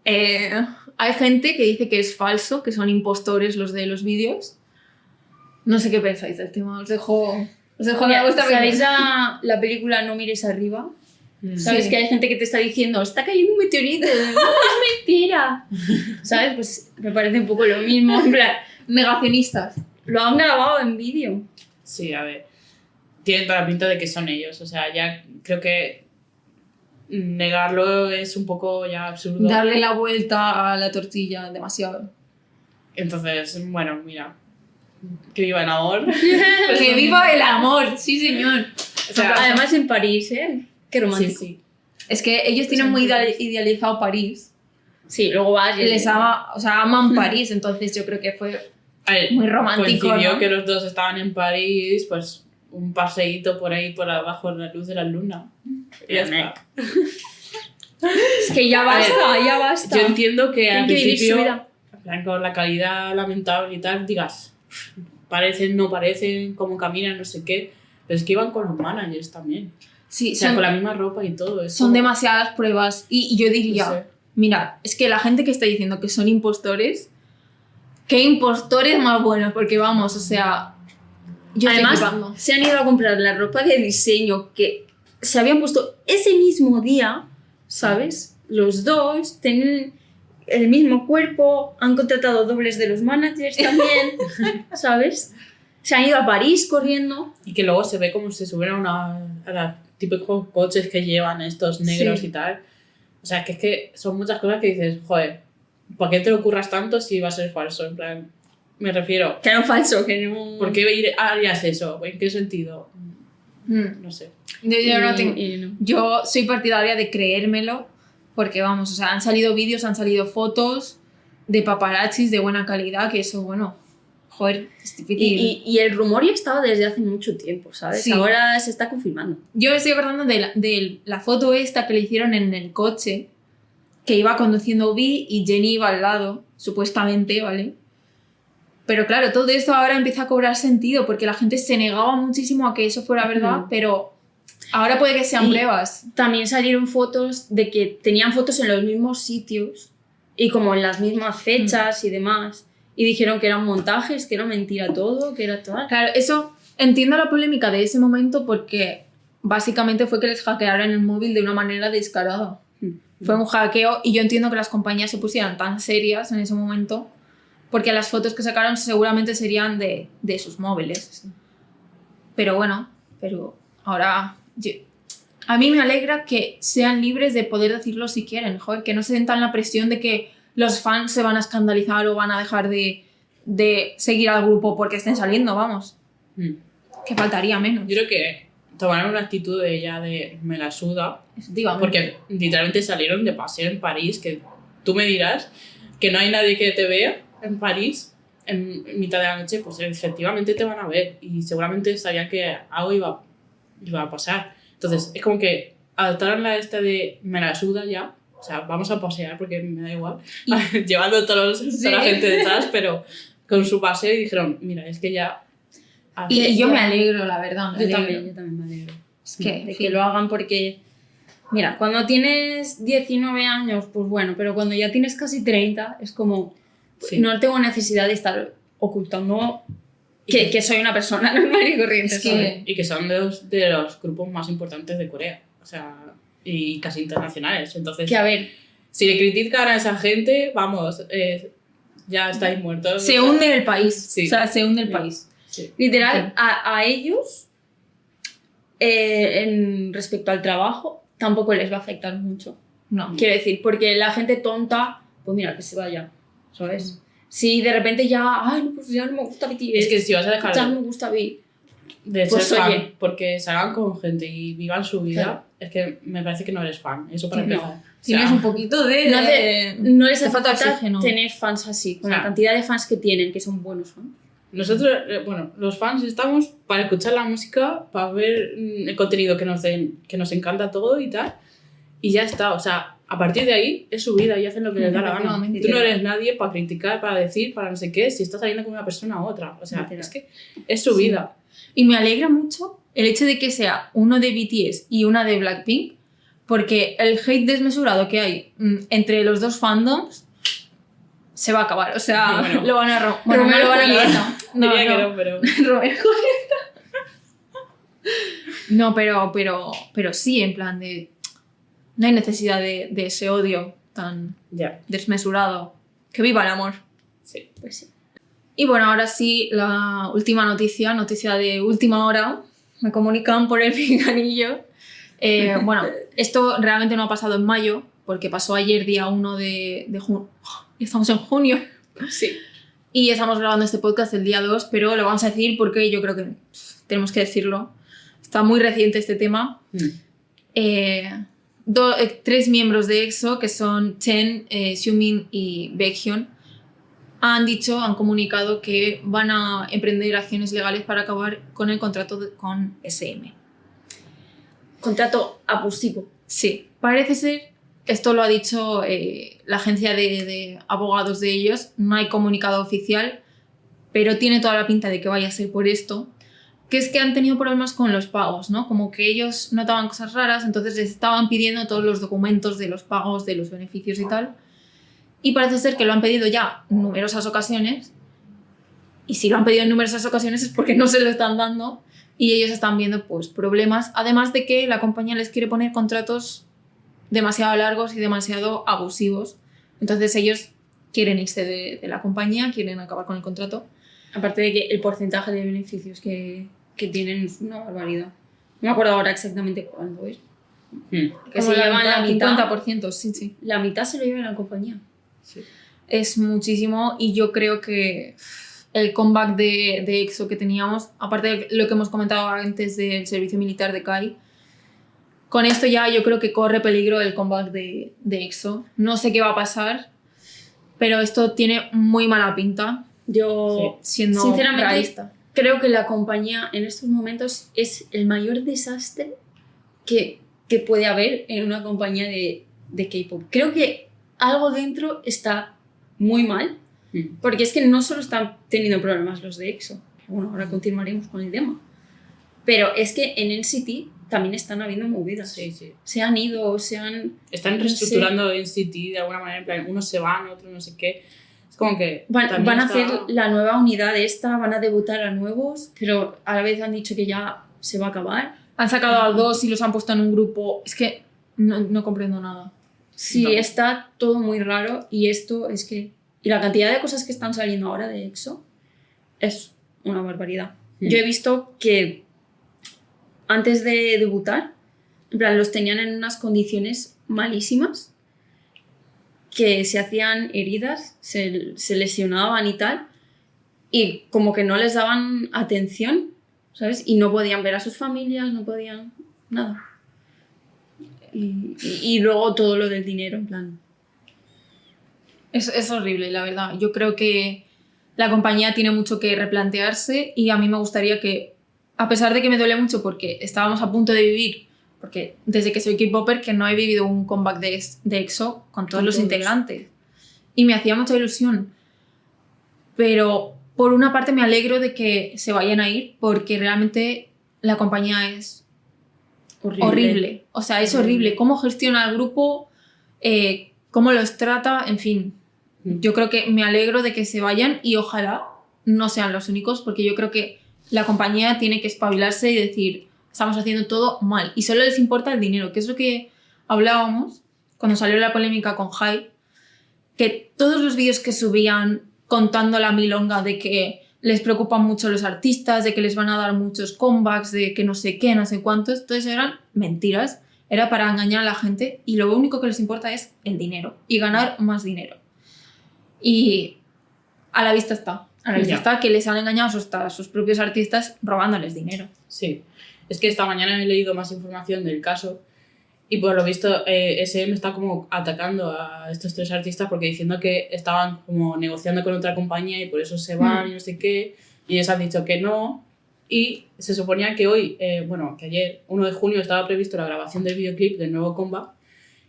hay gente que dice que es falso, que son impostores los de los vídeos. No sé qué pensáis del tema, os dejo Mira, vuestra ¿sabéis opinión. la película No mires arriba? Mm. ¿Sabes Sí. que hay gente que te está diciendo, está cayendo un meteorito? ¡No, es mentira! ¿Sabes? Pues me parece un poco lo mismo. En plan, Negacionistas. lo han grabado en vídeo. Sí, a ver. Tiene toda la pinta de que son ellos. O sea, ya creo que negarlo es un poco ya absurdo. Darle la vuelta a la tortilla demasiado. Entonces, bueno, mira. Que viva el amor. ¡Que viva el amor! Sí, señor. O sea, Además en París, ¿eh? Qué sí, romántico. sí. Es que ellos tienen muy idealizado París. Sí, luego vas y... Aman París, entonces yo creo que fue A ver, muy romántico, coincidió ¿no? que los dos estaban en París, pues un paseíto por ahí, por abajo, en la luz de la luna. Y ya está. Es que ya basta, ya basta. Yo entiendo que Tienen al que vivir su principio, vida. en plan, con la calidad lamentable y tal, digas, parecen, no parecen, cómo caminan, no sé qué. Pero es que iban con los managers también. Sí, O sea, son, con la misma ropa y todo. Es son como- demasiadas pruebas. Y yo diría, no sé. mira, es que la gente que está diciendo que son impostores, qué impostores más buenos, porque vamos, o sea, yo estoy Además, flipando. se han ido a comprar la ropa de diseño que se habían puesto ese mismo día, ¿sabes? Los dos tienen el mismo cuerpo, han contratado dobles de los managers también, ¿sabes? Se han ido a París corriendo. Y que luego se ve como si subieran a los típicos coches que llevan estos negros Sí. y tal. O sea, que es que son muchas cosas que dices, joder, ¿por qué te lo curras tanto si va a ser falso? En plan, me refiero, Que era falso, que no... ¿por qué harías eso? ¿En qué sentido? No sé. Yo no tengo- no. Yo soy partidaria de creérmelo, porque vamos, o sea, han salido vídeos, han salido fotos de paparazzis de buena calidad, que eso, bueno, joder, es difícil. Y el rumor ya estaba desde hace mucho tiempo, ¿sabes? Sí. Ahora se está confirmando. Yo me estoy acordando de la foto esta que le hicieron en el coche, que iba conduciendo Vi y Jenny iba al lado, supuestamente, ¿vale? Pero claro, todo esto ahora empieza a cobrar sentido, porque la gente se negaba muchísimo a que eso fuera verdad, Ujú. pero ahora puede que sean Y- pruebas. También salieron fotos de que tenían fotos en los mismos sitios y como en las mismas fechas y demás. y dijeron que eran montajes, que era mentira todo, que era tal. Claro, eso entiendo la polémica de ese momento porque básicamente fue que les hackearon el móvil de una manera descarada. Fue un hackeo y yo entiendo que las compañías se pusieran tan serias en ese momento porque las fotos que sacaron seguramente serían de sus móviles. Pero bueno, ahora a mí me alegra que sean libres de poder decirlo si quieren, joder, que no se sientan la presión de que los fans se van a escandalizar o van a dejar de seguir al grupo porque estén saliendo, vamos. Que faltaría menos. Yo creo que tomaron una actitud de ella de me la suda, Efectivamente. porque literalmente salieron de paseo en París, que tú me dirás que no hay nadie que te vea en París en mitad de la noche, pues efectivamente te van a ver y seguramente sabían que algo iba a pasar. Entonces es como que adoptaron la esta de me la suda ya, o sea, vamos a pasear porque me da igual, llevando toda la gente detrás, pero con su paseo y dijeron, mira, es que ya... Y yo me alegro, la verdad. Yo también me alegro. Es que, de que lo hagan porque, mira, cuando tienes 19 años, pues bueno, pero cuando ya tienes casi 30, es como, no tengo necesidad de estar ocultando que soy una persona normal y corriente. Y que son de los grupos más importantes de Corea, o sea, y casi internacionales. Entonces, que a ver, si le critican a esa gente, vamos, ya estáis muertos. se hunde el país. Sí. O sea, se hunde el país. Sí. literal, a ellos, respecto al trabajo, tampoco les va a afectar mucho. No. Quiero decir, porque la gente tonta, pues mira, que se vaya, ¿sabes? Si de repente ya, ay, pues ya no me gusta BTS. Es que si vas a dejar ya no me gusta BTS. de Pues ser fan oye. porque salgan con gente y vivan su vida, Claro. es que me parece que no eres fan, eso para No. empezar. O sea, Tienes un poquito de... No les te hace falta falta oxígeno. tener fans así, con la Claro. cantidad de fans que tienen, que son buenos fans. Nosotros, bueno, los fans estamos para escuchar la música, para ver el contenido que nos encanta todo y tal, y ya está, o sea, a partir de ahí es su vida y hacen lo que les da la gana. Efectivamente. Tú no eres nadie para criticar, para decir, para no sé qué, si estás saliendo con una persona u otra, o sea, Literal. es que es su vida. Y me alegra mucho el hecho de que sea uno de BTS y una de Blackpink, porque el hate desmesurado que hay entre los dos fandoms se va a acabar. O sea, Bueno. lo van a Romeo no lo van a Julieta. Diría que no, pero... Romeo y Julieta. No, pero sí, en plan de... No hay necesidad de ese odio tan Ya, desmesurado. Que viva el amor. sí. Pues sí. Y bueno, ahora sí, la última noticia de última hora. Me comunican por el pinganillo. Bueno, esto realmente no ha pasado en mayo, porque pasó ayer día 1 de junio. Estamos en junio. Sí. Y estamos grabando este podcast el día 2, pero lo vamos a decir porque yo creo que tenemos que decirlo. Está muy reciente este tema. 3 miembros de EXO, que son Chen, Xiumin y Baekhyun, han comunicado que van a emprender acciones legales para acabar con el contrato con SM. Contrato abusivo. Sí, parece ser, esto lo ha dicho la agencia de abogados de ellos, no hay comunicado oficial, pero tiene toda la pinta de que vaya a ser por esto, que es que han tenido problemas con los pagos, ¿no? Como que ellos notaban cosas raras, entonces les estaban pidiendo todos los documentos de los pagos, de los beneficios y tal. Y parece ser que lo han pedido ya en numerosas ocasiones. Y si lo han pedido en numerosas ocasiones es porque no se lo están dando. Y ellos están viendo pues problemas. Además de que la compañía les quiere poner contratos demasiado largos y demasiado abusivos. Entonces ellos quieren irse de la compañía, quieren acabar con el contrato. Aparte de que el porcentaje de beneficios que tienen es una barbaridad. No me acuerdo ahora exactamente cuánto es. Que Como se llevan la mitad. 50%, sí. La mitad se lo lleva la compañía. Sí. Es muchísimo y yo creo que el comeback de EXO que teníamos, aparte de lo que hemos comentado antes del servicio militar de Kai, con esto ya yo creo que corre peligro el comeback de EXO. No sé qué va a pasar, pero esto tiene muy mala pinta, Yo, siendo sinceramente, realista. creo que la compañía en estos momentos es el mayor desastre que puede haber en una compañía de K-pop. Creo que algo dentro está muy mal, porque es que no solo están teniendo problemas los de EXO, bueno, ahora continuaremos con el tema, pero es que en NCT también están habiendo movidas. Sí. Se han ido, Están reestructurando NCT de alguna manera, en plan, unos se van, otros no sé qué. Es como que... Van también a está- hacer la nueva unidad esta, van a debutar a nuevos, pero a la vez han dicho que ya se va a acabar. Han sacado a 2 y los han puesto en un grupo. Es que no comprendo nada. Sí, No. está todo muy raro y esto es que... Y la cantidad de cosas que están saliendo ahora de EXO es una barbaridad. Yo he visto que antes de debutar, en plan, los tenían en unas condiciones malísimas, que se hacían heridas, se lesionaban y tal, y como que no les daban atención, ¿sabes? Y no podían ver a sus familias, no podían nada. Y luego todo lo del dinero, en plan... Es horrible, la verdad. Yo creo que la compañía tiene mucho que replantearse y a mí me gustaría que, a pesar de que me duele mucho porque estábamos a punto de vivir, porque desde que soy K-popper que no he vivido un comeback de EXO con todos los integrantes y me hacía mucha ilusión, pero por una parte me alegro de que se vayan a ir porque realmente la compañía es horrible. O sea, es horrible. Cómo gestiona el grupo, cómo los trata, en fin. Yo creo que me alegro de que se vayan y ojalá no sean los únicos, porque yo creo que la compañía tiene que espabilarse y decir, estamos haciendo todo mal y solo les importa el dinero, que es lo que hablábamos cuando salió la polémica con Hype, que todos los vídeos que subían contando la milonga de que les preocupan mucho los artistas, de que les van a dar muchos comebacks, de que no sé qué, no sé cuántos, todos eran mentiras, era para engañar a la gente y lo único que les importa es el dinero y ganar más dinero. Y a la vista está. A la vista está que les han engañado hasta a sus propios artistas robándoles dinero. Sí. Es que esta mañana he leído más información del caso y por lo visto SM está como atacando a estos 3 artistas porque diciendo que estaban como negociando con otra compañía y por eso se van y no sé qué. Y ellos han dicho que no. Y se suponía que hoy, que ayer, 1 de junio, estaba previsto la grabación del videoclip del nuevo comeback.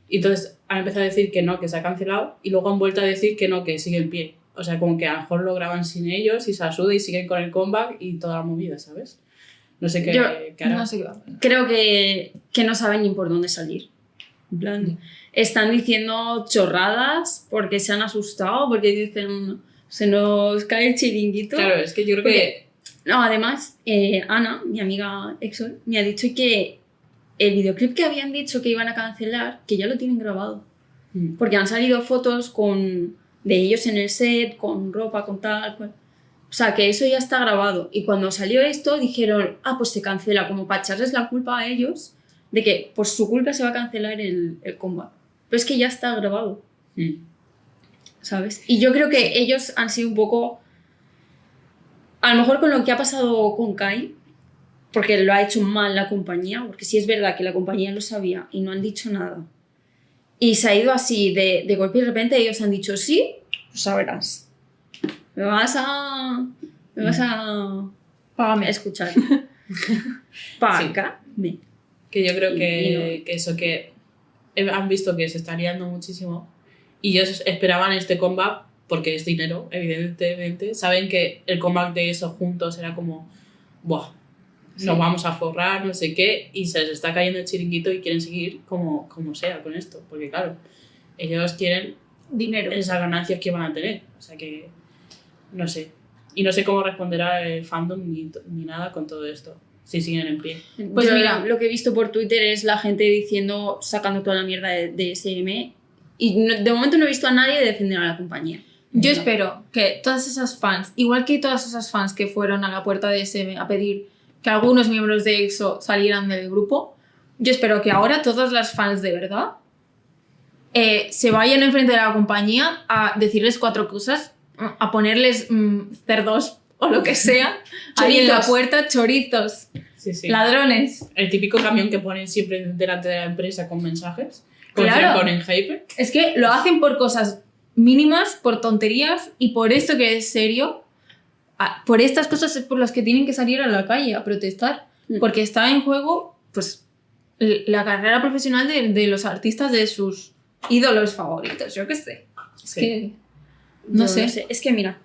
Y entonces han empezado a decir que no, que se ha cancelado, y luego han vuelto a decir que no, que sigue en pie. O sea, como que a lo mejor lo graban sin ellos y se asuda y siguen con el comeback y toda la movida, ¿sabes? No sé qué hará. No sé qué va a hacer. Creo que no saben ni por dónde salir. En plan, están diciendo chorradas porque se han asustado, porque dicen, se nos cae el chiringuito. Claro, es que yo creo que... No, además, Ana, mi amiga EXO, me ha dicho que el videoclip que habían dicho que iban a cancelar, que ya lo tienen grabado. Porque han salido fotos de ellos en el set, con ropa, con tal, cual. O sea, que eso ya está grabado. Y cuando salió esto, dijeron, pues se cancela, como para echarles la culpa a ellos de que por su culpa se va a cancelar el comeback. Pero es que ya está grabado. ¿Sabes? Y yo creo que ellos han sido un poco... A lo mejor con lo que ha pasado con Kai, porque lo ha hecho mal la compañía, porque sí es verdad que la compañía lo sabía y no han dicho nada. Y se ha ido así de golpe y de repente ellos han dicho, sí, pues sabrás. Me vas a Págame. escuchar. Págame. Que yo creo Y que eso, que han visto que se está liando muchísimo y ellos esperaban este comeback porque es dinero, evidentemente. Saben que el comeback de eso juntos era como, ¡buah! Nos vamos a forrar, no sé qué, y se les está cayendo el chiringuito y quieren seguir como sea con esto, porque claro, ellos quieren Dinero. esas ganancias que van a tener, o sea que no sé, y no sé cómo responderá el fandom ni nada con todo esto, si siguen en pie. Pues Yo mira, lo que he visto por Twitter es la gente diciendo, sacando toda la mierda de SM, y de momento no he visto a nadie defender a la compañía. Yo espero que todas esas fans, igual que todas esas fans que fueron a la puerta de SM a pedir que algunos miembros de EXO salieran del grupo, yo espero que ahora todas las fans de verdad se vayan enfrente de la compañía a decirles 4 cosas, a ponerles cerdos o lo que sea, ahí en la puerta, chorizos, Sí. ladrones. El típico camión que ponen siempre delante de la empresa con mensajes, Claro. con Hyper. Es que lo hacen por cosas mínimas, por tonterías y por esto que es serio. Por estas cosas es por las que tienen que salir a la calle a protestar, porque está en juego pues la carrera profesional de los artistas, de sus ídolos favoritos, yo qué sé. Es que no sé. Es que mira,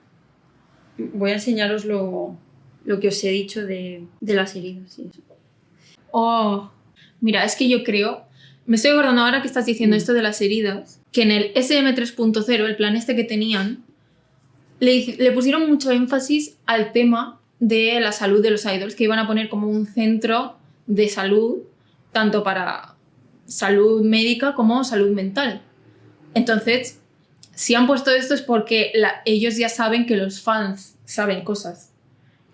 voy a enseñaros lo que os he dicho de las heridas y eso. Oh, mira, es que yo creo, me estoy acordando ahora que estás diciendo esto de las heridas, que en el SM 3.0, el plan este que tenían, le pusieron mucho énfasis al tema de la salud de los idols, que iban a poner como un centro de salud, tanto para salud médica como salud mental. Entonces, si han puesto esto es porque ellos ya saben que los fans saben cosas,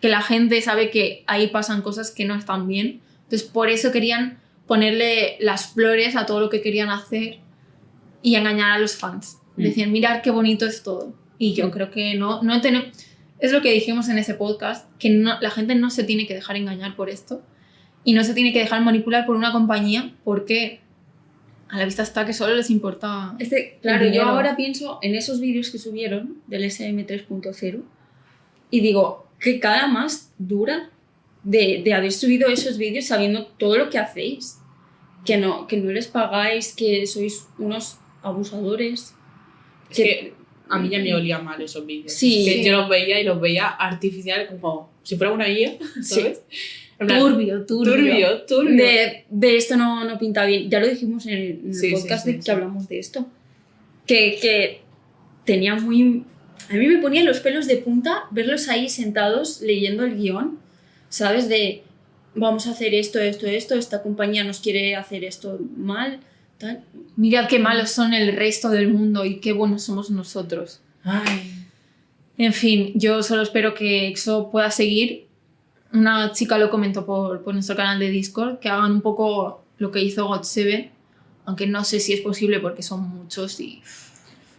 que la gente sabe que ahí pasan cosas que no están bien. Entonces, por eso querían ponerle las flores a todo lo que querían hacer y engañar a los fans. Decían, mirad qué bonito es todo. Y yo creo que no tenemos... Es lo que dijimos en ese podcast, que la gente no se tiene que dejar engañar por esto y no se tiene que dejar manipular por una compañía porque a la vista está que solo les importa Claro, el yo dinero. ahora pienso en esos vídeos que subieron del SM 3.0 y digo, qué cara más dura de haber subido esos vídeos sabiendo todo lo que hacéis. Que no les pagáis, que sois unos abusadores. Es que a mí ya me olía mal esos vídeos. Sí. Que yo los veía y los veía artificial, como si fuera una guía, ¿sabes? En plan, Turbio. De esto no pinta bien. Ya lo dijimos en el podcast que hablamos de esto. Que tenía muy... A mí me ponía los pelos de punta verlos ahí sentados leyendo el guión, ¿sabes? De vamos a hacer esto, esta compañía nos quiere hacer esto mal, tal. Mirad qué malos son el resto del mundo y qué buenos somos nosotros. Ay. En fin, yo solo espero que EXO pueda seguir. Una chica lo comentó por nuestro canal de Discord, que hagan un poco lo que hizo GOT7, aunque no sé si es posible porque son muchos y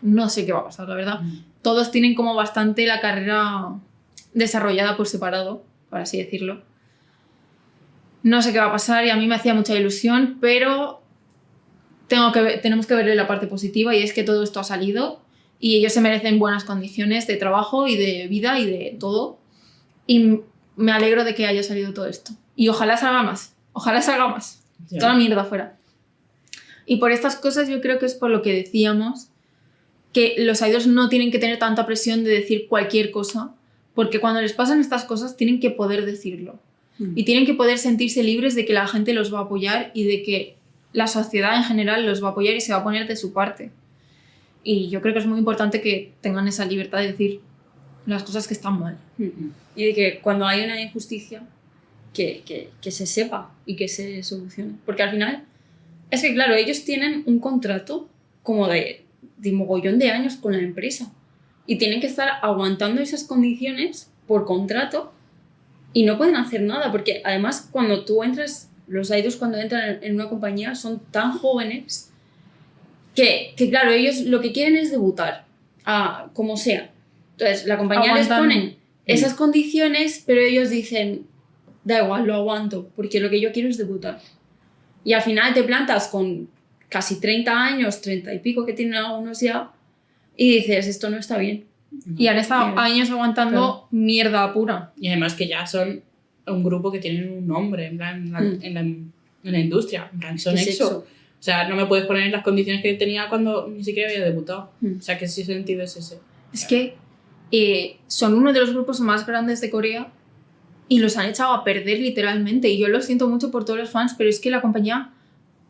no sé qué va a pasar, la verdad. Todos tienen como bastante la carrera desarrollada por separado, por así decirlo. No sé qué va a pasar y a mí me hacía mucha ilusión, pero tenemos que verle la parte positiva y es que todo esto ha salido y ellos se merecen buenas condiciones de trabajo y de vida y de todo. Y me alegro de que haya salido todo esto. Y ojalá salga más. Ya. Toda la mierda fuera. Y por estas cosas yo creo que es por lo que decíamos que los idols no tienen que tener tanta presión de decir cualquier cosa, porque cuando les pasan estas cosas tienen que poder decirlo. Y tienen que poder sentirse libres de que la gente los va a apoyar y de que la sociedad en general los va a apoyar y se va a poner de su parte. Y yo creo que es muy importante que tengan esa libertad de decir las cosas que están mal. Y de que cuando hay una injusticia, que se sepa y que se solucione. Porque al final, es que claro, ellos tienen un contrato como de mogollón de años con la empresa. Y tienen que estar aguantando esas condiciones por contrato y no pueden hacer nada. Porque además, cuando tú entras, los idols cuando entran en una compañía son tan jóvenes que claro, ellos lo que quieren es debutar, como sea. Entonces, la compañía les pone esas condiciones, pero ellos dicen, da igual, lo aguanto, porque lo que yo quiero es debutar. Y al final te plantas con casi 30 años, 30 y pico que tienen algunos ya, y dices, esto no está bien. Y han estado años aguantando Claro. mierda pura. Y además que ya son un grupo que tienen un nombre en plan, en la industria, en plan, son Es EXO. EXO. O sea, no me puedes poner en las condiciones que tenía cuando ni siquiera había debutado. O sea, que sí sentido es ese. Es que son uno de los grupos más grandes de Corea y los han echado a perder literalmente. Y yo lo siento mucho por todos los fans, pero es que la compañía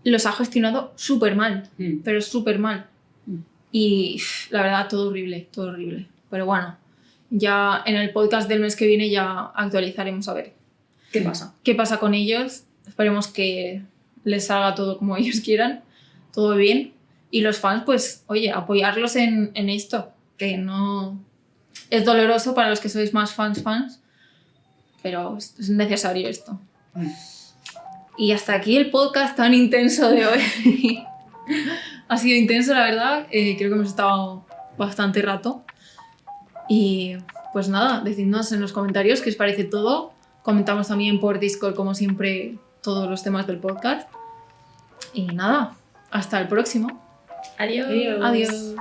los ha gestionado súper mal, pero súper mal. Y la verdad, todo horrible. Pero bueno, ya en el podcast del mes que viene ya actualizaremos a ver qué pasa con ellos. Esperemos que les salga todo como ellos quieran, todo bien. Y los fans, pues, oye, apoyarlos en esto, que no... Es doloroso para los que sois más fans, pero es necesario esto. Y hasta aquí el podcast tan intenso de hoy. Ha sido intenso, la verdad. Creo que hemos estado bastante rato. Y pues nada, decidnos en los comentarios qué os parece todo. Comentamos también por Discord, como siempre, todos los temas del podcast. Y nada, hasta el próximo. Adiós. Adiós.